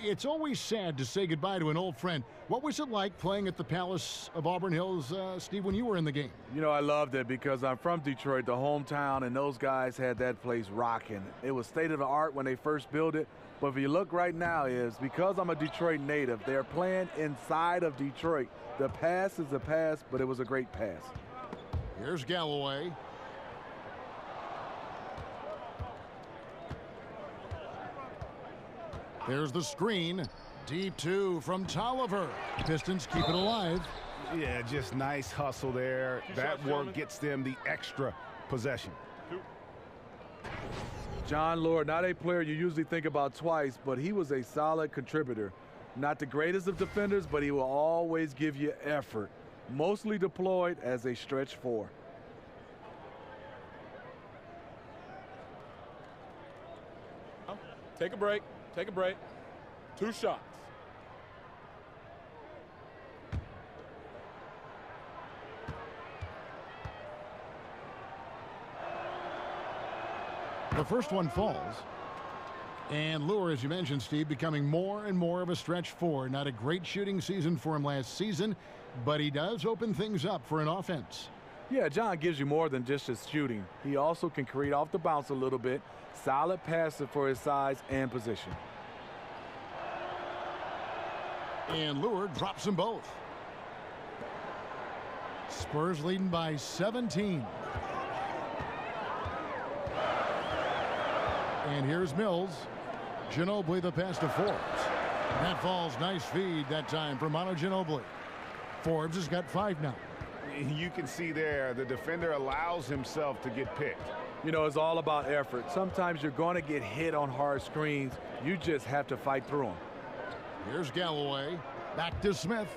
it's always sad to say goodbye to an old friend. What was it like playing at the Palace of Auburn Hills, Steve, when you were in the game? You know, I loved it because I'm from Detroit, the hometown, and those guys had that place rocking. It was state of the art when they first built it. But if you look right now, is because I'm a Detroit native, they're playing inside of Detroit. The pass is a pass, but it was a great pass. Here's Galloway. There's the screen. Deep 2 from Tolliver. Pistons keep it alive. Yeah, just nice hustle there. That work gets them the extra possession. John Lord, not a player you usually think about twice, but he was a solid contributor. Not the greatest of defenders, but he will always give you effort. Mostly deployed as a stretch 4. Take a break. Take a break. 2 shots. The first one falls. And Lure, as you mentioned, Steve, becoming more and more of a stretch four. Not a great shooting season for him last season, but he does open things up for an offense. Yeah, John gives you more than just his shooting. He also can create off the bounce a little bit. Solid passer for his size and position. And Lure drops them both. Spurs leading by 17. And here's Mills. Ginobili the pass to Forbes. That falls. Nice feed that time from Manu Ginobili. Forbes has got 5 now. You can see there the defender allows himself to get picked. You know, it's all about effort. Sometimes you're going to get hit on hard screens. You just have to fight through them. Here's Galloway. Back to Smith.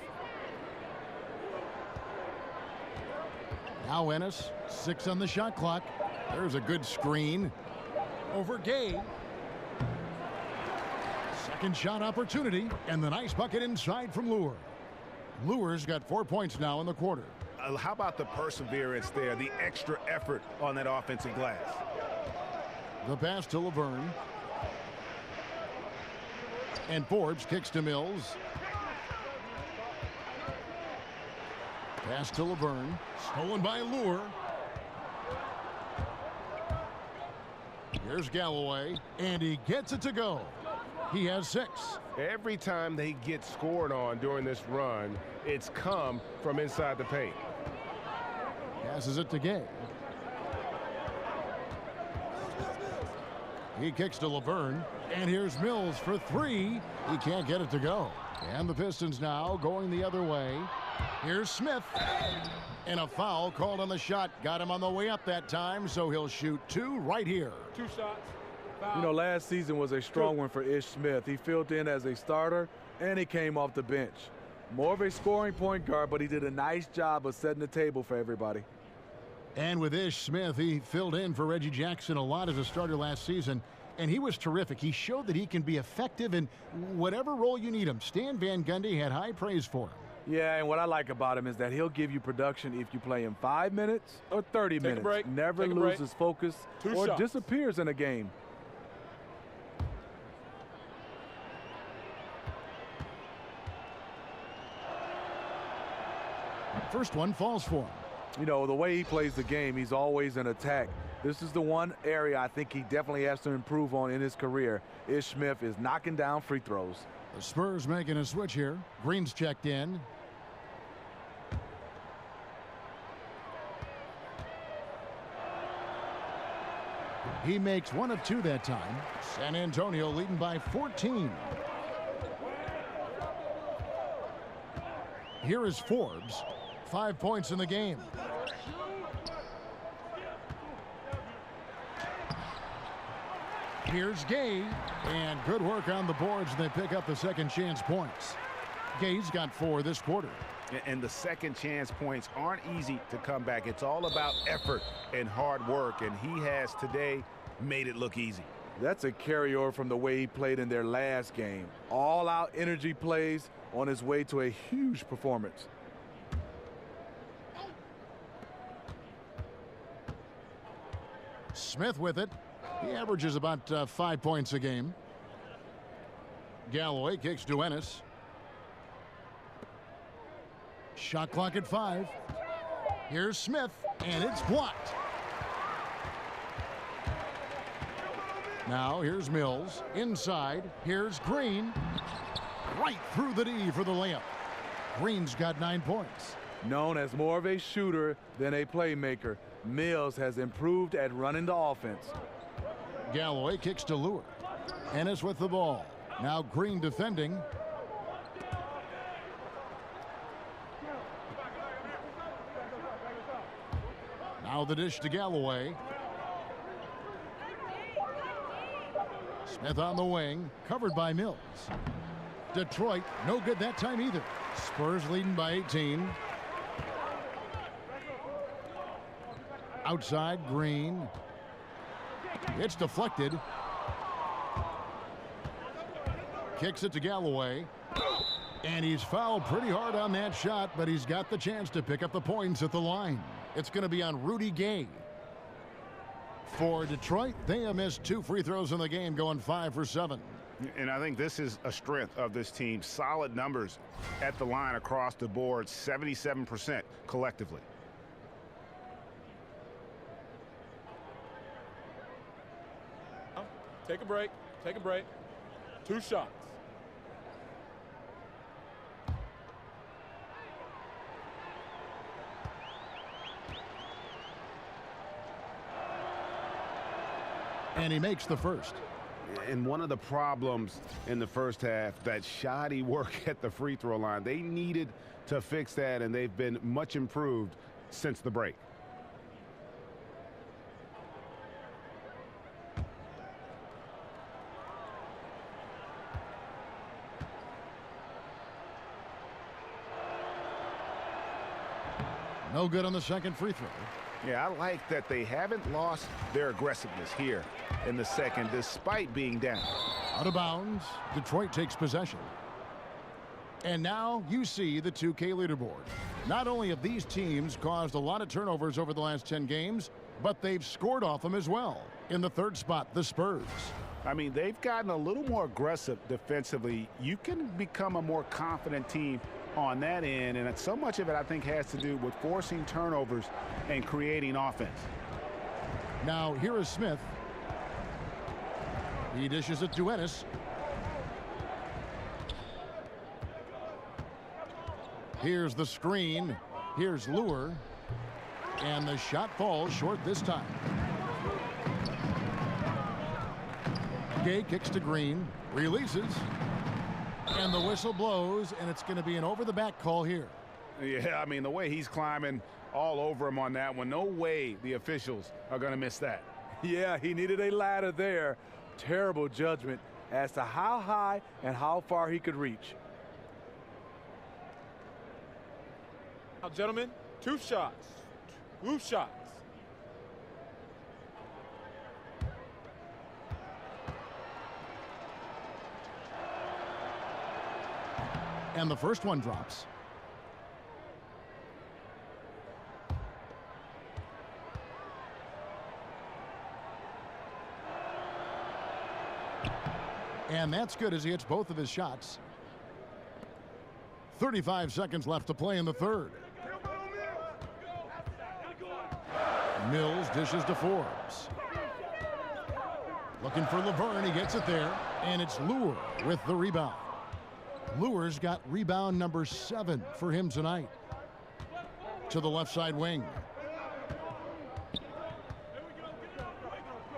Now Ennis. 6 on the shot clock. There's a good screen. Over Gay. Second shot opportunity. And the nice bucket inside from Lure. Lure's got 4 points now in the quarter. How about the perseverance there, the extra effort on that offensive glass? The pass to Laverne. And Forbes kicks to Mills. Pass to Laverne. Stolen by Lure. Here's Galloway. And he gets it to go. He has 6. Every time they get scored on during this run, it's come from inside the paint. Passes it to Gay. He kicks to Laverne. And here's Mills for 3. He can't get it to go. And the Pistons now going the other way. Here's Smith. And a foul called on the shot. Got him on the way up that time, so he'll shoot 2 right here. 2 shots. Foul. You know, last season was a strong one for Ish Smith. He filled in as a starter, and he came off the bench. More of a scoring point guard, but he did a nice job of setting the table for everybody. And with Ish Smith, he filled in for Reggie Jackson a lot as a starter last season, and he was terrific. He showed that he can be effective in whatever role you need him. Stan Van Gundy had high praise for him. Yeah, and what I like about him is that he'll give you production if you play him 5 minutes or 30 minutes. Break. Never loses focus or disappears in a game. First one falls for him. You know, the way he plays the game, he's always in attack. This is the one area I think he definitely has to improve on in his career. Ish Smith is knocking down free throws. The Spurs making a switch here. Green's checked in. He makes 1 of 2 that time. San Antonio leading by 14. Here is Forbes. 5 points in the game. Here's Gay. And good work on the boards. They pick up the second chance points. Gay's got 4 this quarter. And the second chance points aren't easy to come back. It's all about effort and hard work, and he has today made it look easy. That's a carryover from the way he played in their last game. All-out energy plays on his way to a huge performance. Smith with it. He averages about 5 points a game. Galloway kicks to Ennis. Shot clock at 5. Here's Smith, and it's blocked. Now here's Mills. Inside, here's Green. Right through the D for the layup. Green's got 9 points. Known as more of a shooter than a playmaker, Mills has improved at running the offense. Galloway kicks to Lure. Ennis with the ball. Now Green defending. Now the dish to Galloway. Smith on the wing, covered by Mills. Detroit, no good that time either. Spurs leading by 18. Outside, Green. It's deflected. Kicks it to Galloway. And he's fouled pretty hard on that shot, but he's got the chance to pick up the points at the line. It's going to be on Rudy Gay. For Detroit, they have missed 2 free throws in the game, going 5 for 7. And I think this is a strength of this team. Solid numbers at the line across the board, 77% collectively. Take a break. Take a break. 2 shots. And he makes the first. And one of the problems in the first half, that shoddy work at the free throw line. They needed to fix that, and they've been much improved since the break. No good on the second free throw. Yeah, I like that they haven't lost their aggressiveness here in the second, despite being down. Out of bounds. Detroit takes possession. And now you see the 2K leaderboard. Not only have these teams caused a lot of turnovers over the last 10 games, but they've scored off them as well. In the third spot, the Spurs. I mean, they've gotten a little more aggressive defensively. You can become a more confident team on that end, and so much of it, I think, has to do with forcing turnovers and creating offense. Now, here is Smith. He dishes it to Ennis. Here's the screen. Here's Lure. And the shot falls short this time. Gay kicks to Green. Releases. And the whistle blows, and it's going to be an over-the-back call here. Yeah, I mean, the way he's climbing all over him on that one, no way the officials are going to miss that. Yeah, he needed a ladder there. Terrible judgment as to how high and how far he could reach. Now, gentlemen, 2 shots. 2 shots. And the first one drops. And that's good as he hits both of his shots. 35 seconds left to play in the third. Mills dishes to Forbes. Looking for Laverne. He gets it there. And it's Lure with the rebound. Lure's got rebound number 7 for him tonight. To the left side wing.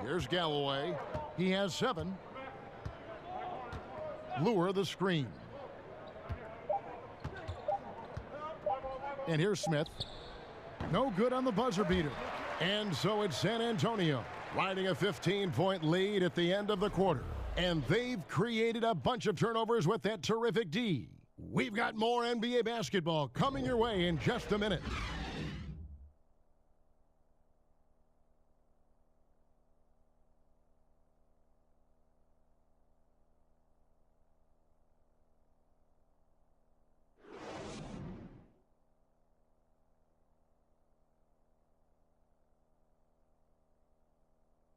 Here's Galloway. He has 7. Lure the screen. And here's Smith. No good on the buzzer beater. And so it's San Antonio riding a 15-point lead at the end of the quarter. And they've created a bunch of turnovers with that terrific D. We've got more NBA basketball coming your way in just a minute.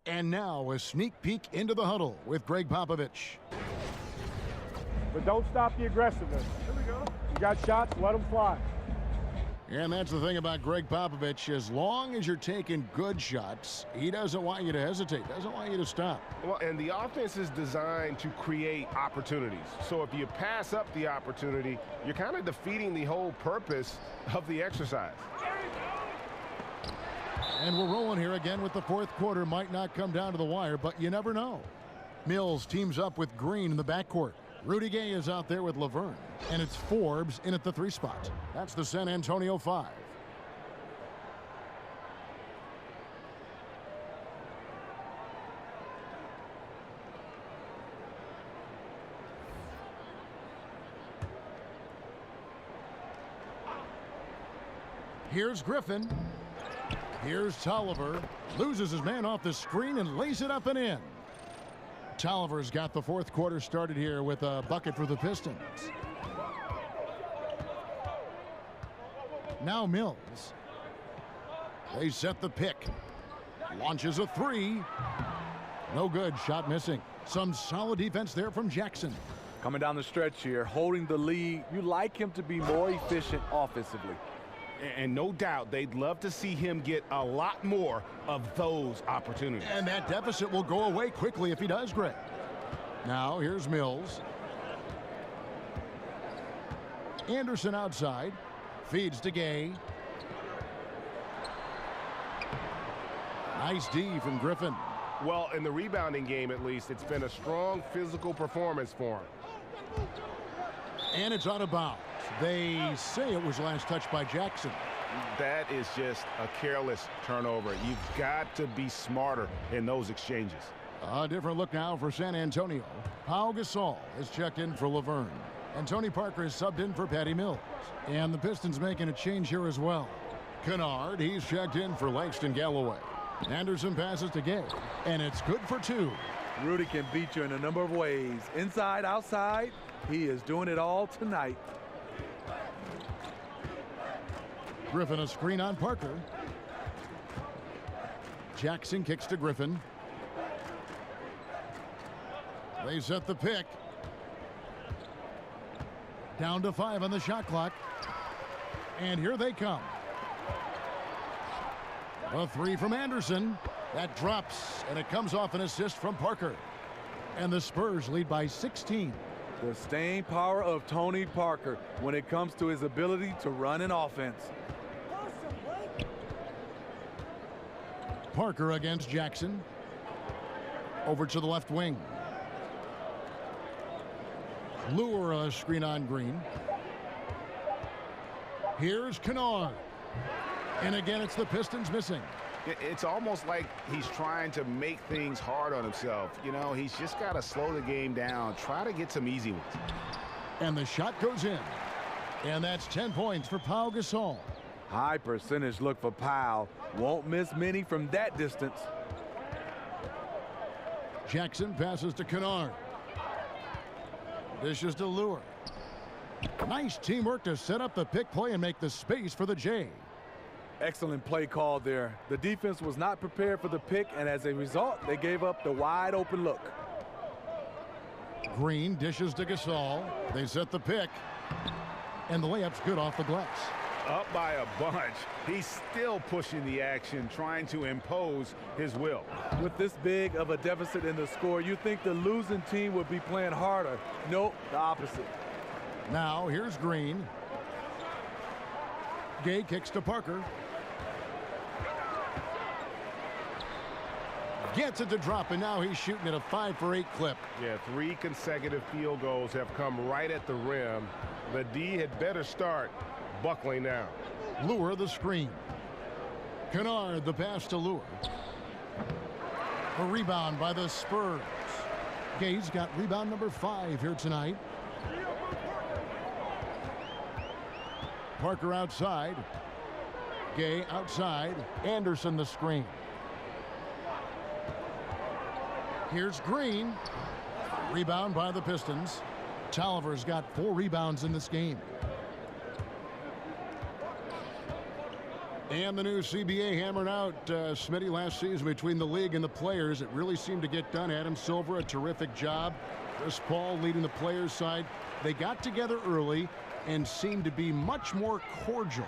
And now a sneak peek into the huddle with Greg Popovich. But don't stop the aggressiveness. Here we go. You got shots, let them fly. And that's the thing about Greg Popovich. As long as you're taking good shots, he doesn't want you to hesitate, doesn't want you to stop. Well, and the offense is designed to create opportunities. So if you pass up the opportunity, you're kind of defeating the whole purpose of the exercise. And we're rolling here again with the fourth quarter. Might not come down to the wire, but you never know. Mills teams up with Green in the backcourt. Rudy Gay is out there with Laverne. And it's Forbes in at the 3 spot. That's the San Antonio 5. Here's Griffin. Here's Tolliver. Loses his man off the screen and lays it up and in. Tolliver's got the fourth quarter started here with a bucket for the Pistons. Now Mills. They set the pick. Launches a three. No good. Shot missing. Some solid defense there from Jackson. Coming down the stretch here, holding the lead. You like him to be more efficient offensively. And no doubt they'd love to see him get a lot more of those opportunities. And that deficit will go away quickly if he does, Greg. Now here's Mills. Anderson outside. Feeds to Gay. Nice D from Griffin. Well, in the rebounding game, at least, it's been a strong physical performance for him. And it's out of bounds. They say it was last touched by Jackson. That is just a careless turnover. You've got to be smarter in those exchanges. A different look now for San Antonio. Pau Gasol is checked in for Laverne. And Tony Parker is subbed in for Patty Mills. And the Pistons making a change here as well. Kennard, he's checked in for Langston Galloway. Anderson passes to Gay, and it's good for two. Rudy can beat you in a number of ways. Inside, outside, he is doing it all tonight. Griffin a screen on Parker. Jackson kicks to Griffin. They set the pick. Down to 5 on the shot clock. And here they come. A three from Anderson. That drops, and it comes off an assist from Parker. And the Spurs lead by 16. The staying power of Tony Parker when it comes to his ability to run an offense. Parker against Jackson. Over to the left wing. Lure a screen on Green. Here's Kennard. And again, it's the Pistons missing. It's almost like he's trying to make things hard on himself. You know, he's just got to slow the game down, try to get some easy ones. And the shot goes in. And that's 10 points for Pau Gasol. High percentage look for Pau. Won't miss many from that distance. Jackson passes to Kennard. Dishes to Lure. Nice teamwork to set up the pick play and make the space for the J. Excellent play call there. The defense was not prepared for the pick, and as a result, they gave up the wide open look. Green dishes to Gasol. They set the pick. And the layup's good off the glass. Up by a bunch. He's still pushing the action, trying to impose his will. With this big of a deficit in the score, you think the losing team would be playing harder. Nope, the opposite. Now here's Green. Gay kicks to Parker. Gets it to drop, and now he's shooting at a 5 for 8 clip. Yeah, 3 consecutive field goals have come right at the rim. The D had better start buckling down. Lure the screen. Kennard the pass to Lure. A rebound by the Spurs. Gay's got rebound number 5 here tonight. Parker outside. Gay outside. Anderson the screen. Here's Green. Rebound by the Pistons. Tolliver's got 4 rebounds in this game. And the new CBA hammered out Smitty last season between the league and the players. It really seemed to get done. Adam Silver, a terrific job. Chris Paul leading the players' side. They got together early and seemed to be much more cordial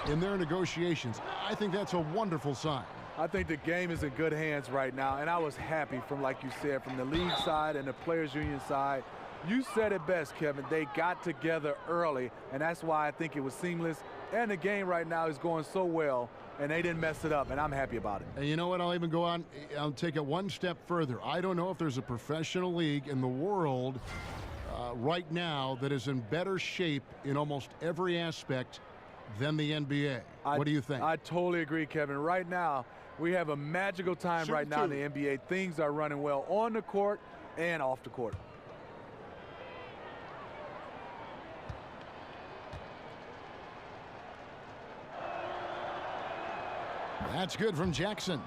in their negotiations. I think that's a wonderful sign. I think the game is in good hands right now, and I was happy from, like you said, from the league side and the players' union side. You said it best, Kevin. They got together early, and that's why I think it was seamless. And the game right now is going so well, and they didn't mess it up, and I'm happy about it. And you know what? I'll even go on. I'll take it one step further. I don't know if there's a professional league in the world right now that is in better shape in almost every aspect than the NBA. What do you think? I totally agree, Kevin. Right now, we have a magical time right now in the NBA. Things are running well on the court and off the court. That's good from Jackson.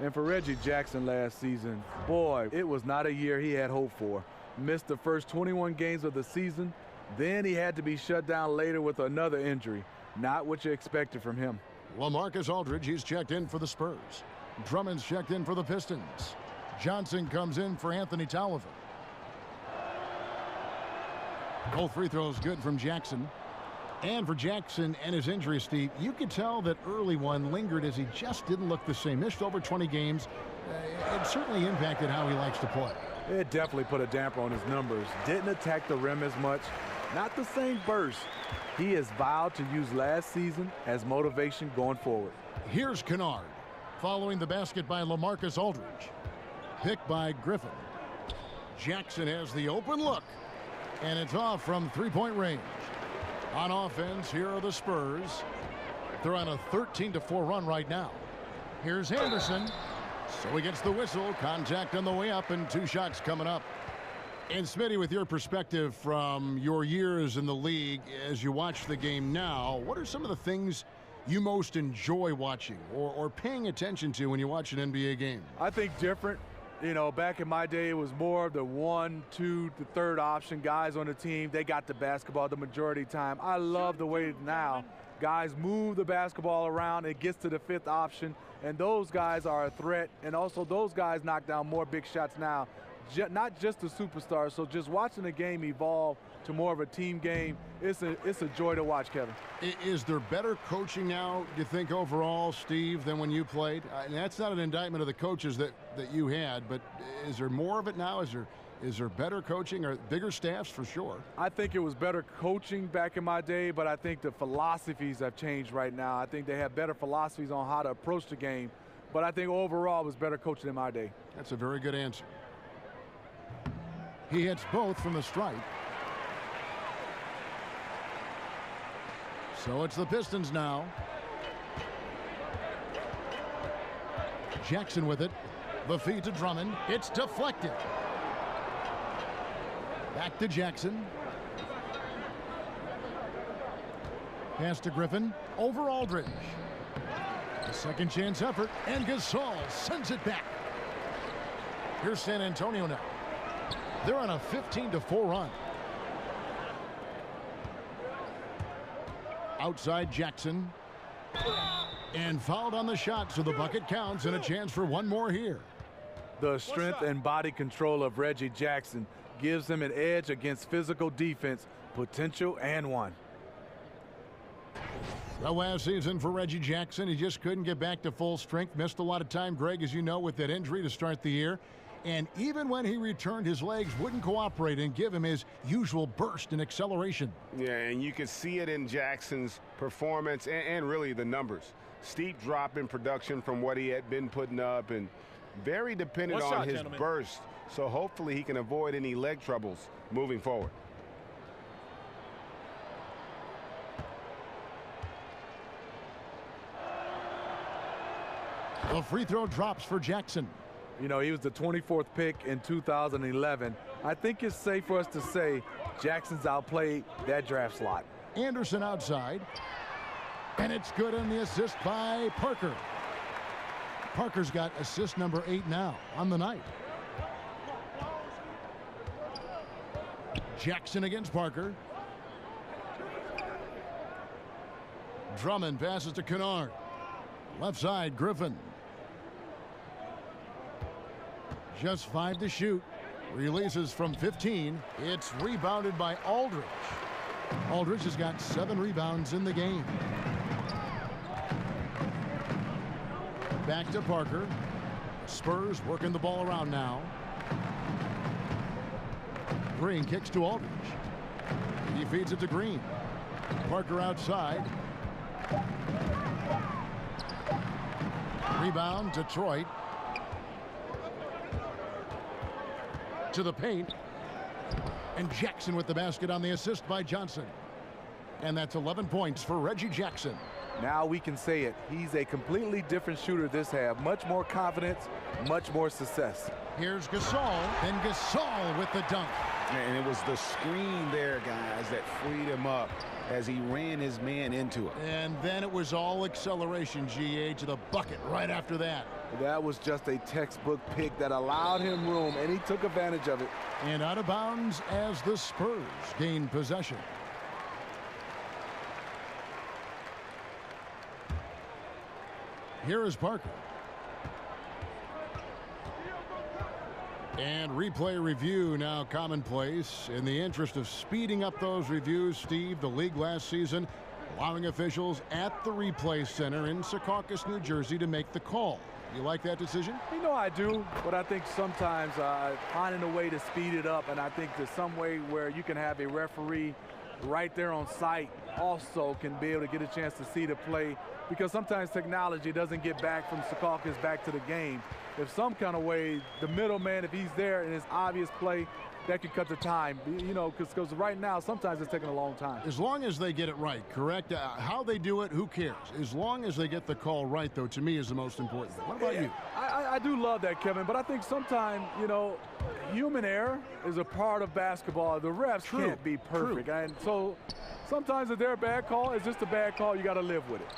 And for Reggie Jackson last season, boy, it was not a year he had hoped for. Missed the first 21 games of the season. Then he had to be shut down later with another injury. Not what you expected from him. Well, Marcus Aldridge, he's checked in for the Spurs. Drummond's checked in for the Pistons. Johnson comes in for Anthony Tolliver. Both free throws good from Jackson. And for Jackson and his injury, Steve, you could tell that early one lingered as he just didn't look the same. Missed over 20 games. It certainly impacted how he likes to play. It definitely put a damper on his numbers. Didn't attack the rim as much. Not the same burst. He has vowed to use last season as motivation going forward. Here's Kennard, following the basket by LaMarcus Aldridge. Picked by Griffin. Jackson has the open look, and it's off from three-point range. On offense, here are the Spurs. They're on a 13-4 run right now. Here's Anderson. So he gets the whistle. Contact on the way up, and 2 shots coming up. And Smitty, with your perspective from your years in the league, as you watch the game now, what are some of the things you most enjoy watching or paying attention to when you watch an NBA game? I think different. You know, back in my day, it was more of the 1, 2, the third option guys on the team. They got the basketball the majority of the time. I love the way now guys move the basketball around. It gets to the 5th option, and those guys are a threat. And also those guys knock down more big shots now, not just the superstars. So just watching the game evolve to more of a team game, it's a joy to watch, Kevin. Is there better coaching now, do you think, overall, Steve, than when you played? And that's not an indictment of the coaches that you had, but is there more of it now? Is there better coaching or bigger staffs for sure? I think it was better coaching back in my day, but I think the philosophies have changed right now. I think they have better philosophies on how to approach the game, but I think overall it was better coaching in my day. That's a very good answer. He hits both from the stripe. So it's the Pistons now. Jackson with it. The feed to Drummond. It's deflected. Back to Jackson. Pass to Griffin. Over Aldridge. A second chance effort. And Gasol sends it back. Here's San Antonio now. They're on a 15-4 run. Outside Jackson. And fouled on the shot, so the bucket counts and a chance for one more here. The strength and body control of Reggie Jackson gives him an edge against physical defense, potential, and one. The last season for Reggie Jackson, he just couldn't get back to full strength. Missed a lot of time, Greg, as you know, with that injury to start the year. And even when he returned, his legs wouldn't cooperate and give him his usual burst and acceleration. Yeah, and you could see it in Jackson's performance and really the numbers. Steep drop in production from what he had been putting up, and very dependent on his burst. So hopefully he can avoid any leg troubles moving forward. The free throw drops for Jackson. You know, he was the 24th pick in 2011. I think it's safe for us to say Jackson's outplayed that draft slot. Anderson outside. And it's good on the assist by Parker. Parker's got assist number 8 now on the night. Jackson against Parker. Drummond passes to Kennard. Left side, Griffin. Just 5 to shoot. Releases from 15. It's rebounded by Aldridge. Aldridge has got 7 rebounds in the game. Back to Parker. Spurs working the ball around now. Green kicks to Aldridge. He feeds it to Green. Parker outside. Rebound, Detroit. To the paint. And Jackson with the basket on the assist by Johnson. And that's 11 points for Reggie Jackson. Now we can say it. He's a completely different shooter this half. Much more confidence, much more success. Here's Gasol. And Gasol with the dunk. And it was the screen there, guys, that freed him up as he ran his man into it. And then it was all acceleration, GA, to the bucket right after that. That was just a textbook pick that allowed him room, and he took advantage of it. And out of bounds as the Spurs gain possession. Here is Parker. And replay review now commonplace. In the interest of speeding up those reviews, Steve, the league last season allowing officials at the replay center in Secaucus, New Jersey to make the call. You like that decision? You know I do, but I think sometimes finding a way to speed it up, and I think there's some way where you can have a referee right there on site also can be able to get a chance to see the play, because sometimes technology doesn't get back from Secaucus back to the game. If some kind of way, the middleman, if he's there and it's obvious play, that could cut the time, you know, because right now sometimes it's taking a long time. As long as they get it right, correct? How they do it, who cares? As long as they get the call right, though, to me is the most important thing. What about you? I do love that, Kevin, but I think sometimes, you know, human error is a part of basketball. The refs can't be perfect. And so sometimes if they're a bad call, it's just a bad call. You got to live with it.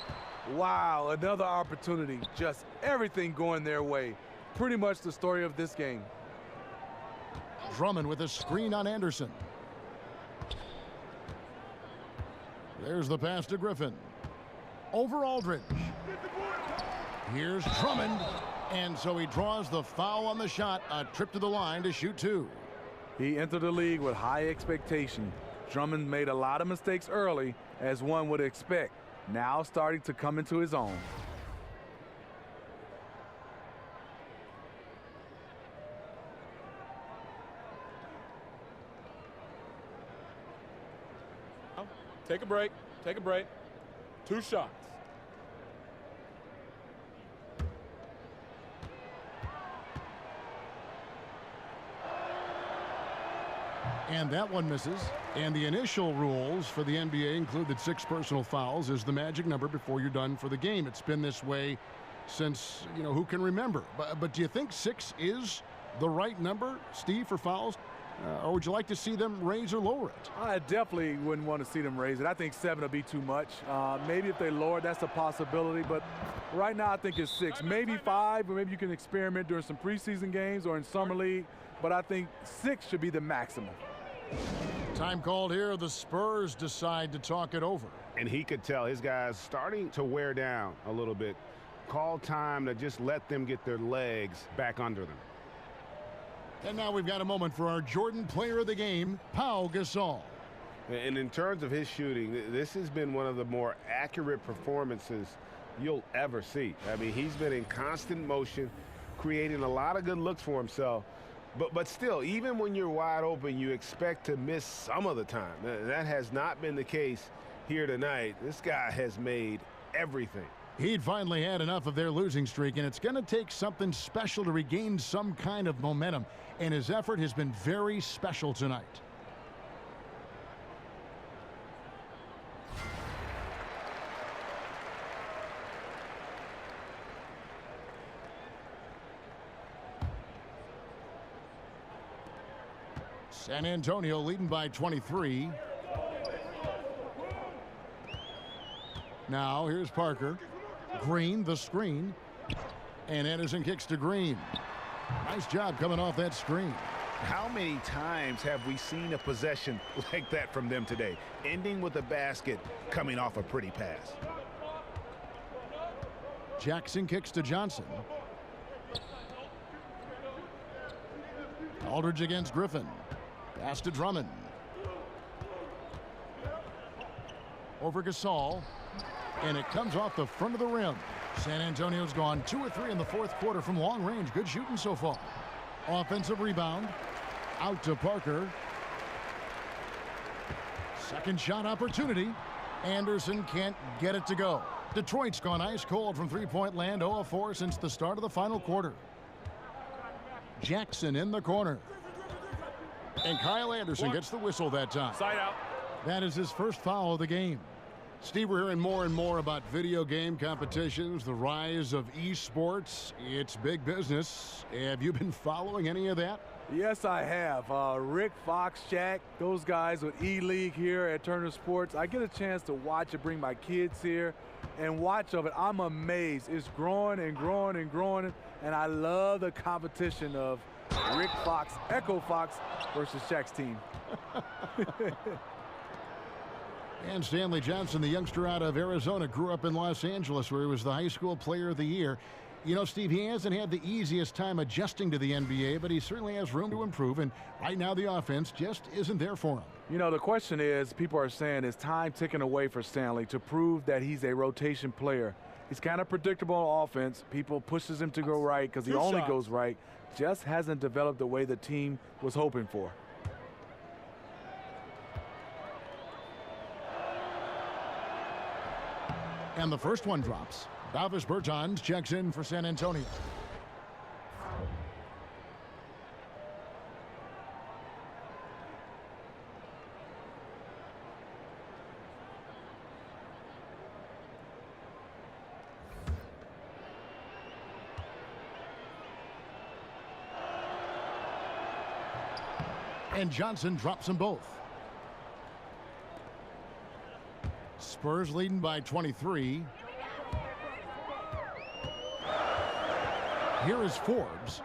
Wow, another opportunity. Just everything going their way. Pretty much the story of this game. Drummond with a screen on Anderson. There's the pass to Griffin. Over Aldridge. Here's Drummond. And so he draws the foul on the shot. A trip to the line to shoot two. He entered the league with high expectation. Drummond made a lot of mistakes early, as one would expect. Now starting to come into his own. Take a break. Take a break. 2 shots. And that one misses. And the initial rules for the NBA include that 6 personal fouls is the magic number before you're done for the game. It's been this way since, you know, who can remember. But do you think 6 is the right number, Steve, for fouls? Or would you like to see them raise or lower it? I definitely wouldn't want to see them raise it. I think 7 will be too much. Maybe if they lower it, that's a possibility. But right now I think it's 6. Maybe 5, or maybe you can experiment during some preseason games or in summer league. But I think 6 should be the maximum. Time called here. The Spurs decide to talk it over. And he could tell his guys starting to wear down a little bit. Call time to just let them get their legs back under them. And now we've got a moment for our Jordan player of the game, Pau Gasol. And in terms of his shooting, this has been one of the more accurate performances you'll ever see. I mean, he's been in constant motion, creating a lot of good looks for himself. But still, even when you're wide open, you expect to miss some of the time. That has not been the case here tonight. This guy has made everything. He'd finally had enough of their losing streak, and it's going to take something special to regain some kind of momentum. And his effort has been very special tonight. San Antonio leading by 23. Now here's Parker. Green, the screen. And Anderson kicks to Green. Nice job coming off that screen. How many times have we seen a possession like that from them today? Ending with a basket, coming off a pretty pass. Jackson kicks to Johnson. Aldridge against Griffin. Pass to Drummond. Over Gasol. And it comes off the front of the rim. San Antonio's gone 2 or 3 in the fourth quarter from long range. Good shooting so far. Offensive rebound. Out to Parker. Second shot opportunity. Anderson can't get it to go. Detroit's gone ice cold from three-point land. 0 of 4 since the start of the final quarter. Jackson in the corner. And Kyle Anderson gets the whistle that time. Side out. That is his first foul of the game. Steve, we're hearing more and more about video game competitions, the rise of esports. It's big business. Have you been following any of that? Yes, I have. Rick, Fox, Shaq, those guys with E-League here at Turner Sports. I get a chance to watch it, bring my kids here, and watch of it. I'm amazed. It's growing and growing and growing, and I love the competition of Rick Fox, Echo Fox versus Shaq's team. And Stanley Johnson, the youngster out of Arizona, grew up in Los Angeles where he was the high school player of the year. You know, Steve, he hasn't had the easiest time adjusting to the NBA, but he certainly has room to improve, and right now the offense just isn't there for him. You know, the question is, people are saying, is time ticking away for Stanley to prove that he's a rotation player? He's kind of predictable on offense. People pushes him to go right because he only goes right. Just hasn't developed the way the team was hoping for. And the first one drops. Davis Bertans checks in for San Antonio. And Johnson drops them both. Spurs leading by 23. Here is Forbes.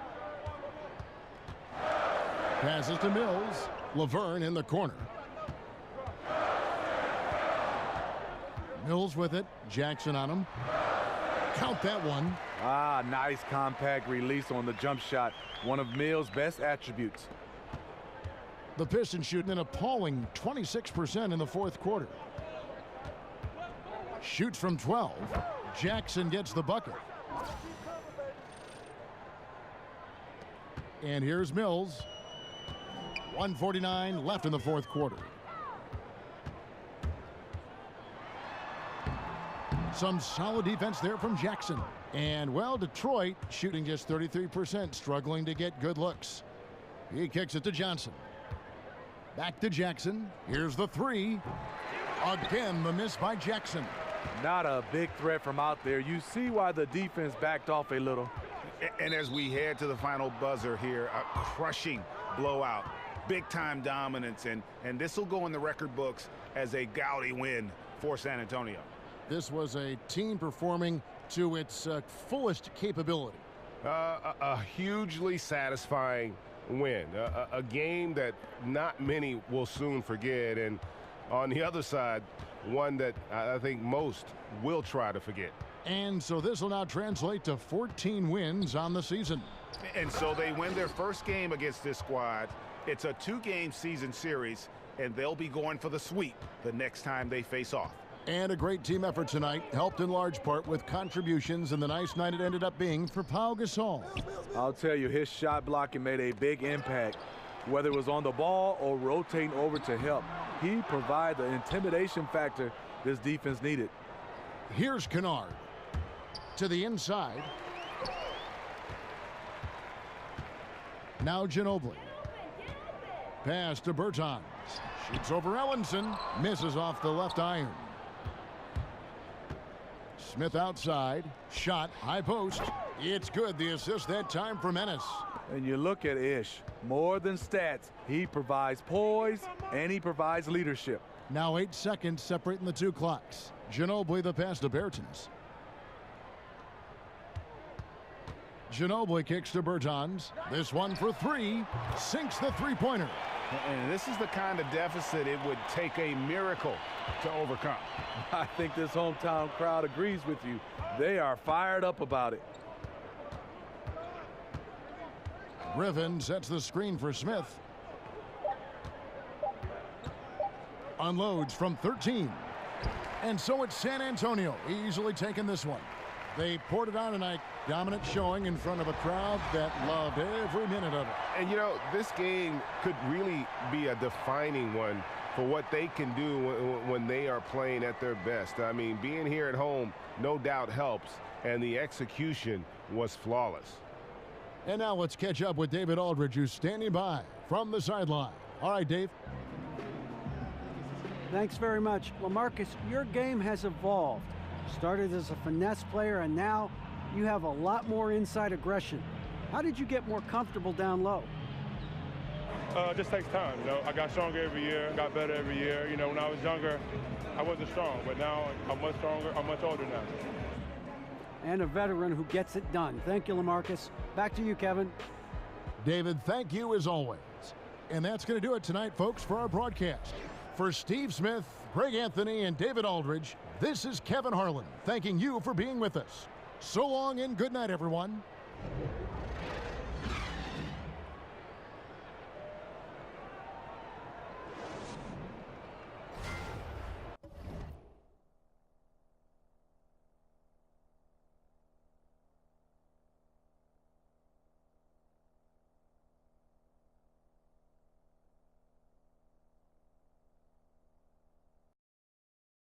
Passes to Mills. Laverne in the corner. Mills with it. Jackson on him. Count that one. Ah, nice compact release on the jump shot. One of Mills' best attributes. The Pistons shooting an appalling 26% in the fourth quarter. Shoots from 12. Jackson gets the bucket. And here's Mills. 1:49 left in the fourth quarter. Some solid defense there from Jackson. And, well, Detroit shooting just 33%, struggling to get good looks. He kicks it to Johnson. Back to Jackson. Here's the three. Again, the miss by Jackson. Not a big threat from out there. You see why the defense backed off a little. And as we head to the final buzzer here, a crushing blowout, big-time dominance, and this will go in the record books as a gaudy win for San Antonio. This was a team performing to its fullest capability. A hugely satisfying win, a game that not many will soon forget, and on the other side, one that I think most will try to forget. And so this will now translate to 14 wins on the season. And so they win their first game against this squad. It's a 2-game season series, and they'll be going for the sweep the next time they face off. And a great team effort tonight, helped in large part with contributions in the nice night it ended up being for Pau Gasol. I'll tell you, his shot blocking made a big impact. Whether it was on the ball or rotating over to help, he provided the intimidation factor this defense needed. Here's Kennard. To the inside. Now Ginobili. Pass to Bertans. Shoots over Ellenson. Misses off the left iron. Smith outside. Shot. High post. It's good. The assist that time for Menace. And you look at Ish. More than stats. He provides poise and he provides leadership. Now 8 seconds separating the two clocks. Ginobili the pass to Bertans. Ginobili kicks to Bertans. This one for three. Sinks the three-pointer. And this is the kind of deficit it would take a miracle to overcome. I think this hometown crowd agrees with you. They are fired up about it. Griffin sets the screen for Smith. Unloads from 13. And so it's San Antonio easily taking this one. They poured it on tonight. Dominant showing in front of a crowd that loved every minute of it. And, you know, this game could really be a defining one for what they can do when they are playing at their best. I mean, being here at home no doubt helps, and the execution was flawless. And now let's catch up with David Aldridge, who's standing by from the sideline. All right, Dave. Thanks very much. LaMarcus, your game has evolved. Started as a finesse player, and now you have a lot more inside aggression. How did you get more comfortable down low? It just takes time. You know, I got stronger every year, got better every year. You know, when I was younger, I wasn't strong, but now I'm much stronger. I'm much older now. And a veteran who gets it done. Thank you, LaMarcus. Back to you, Kevin. David, thank you as always. And that's going to do it tonight, folks, for our broadcast. For Steve Smith, Greg Anthony, and David Aldridge, this is Kevin Harlan thanking you for being with us. So long and good night, everyone.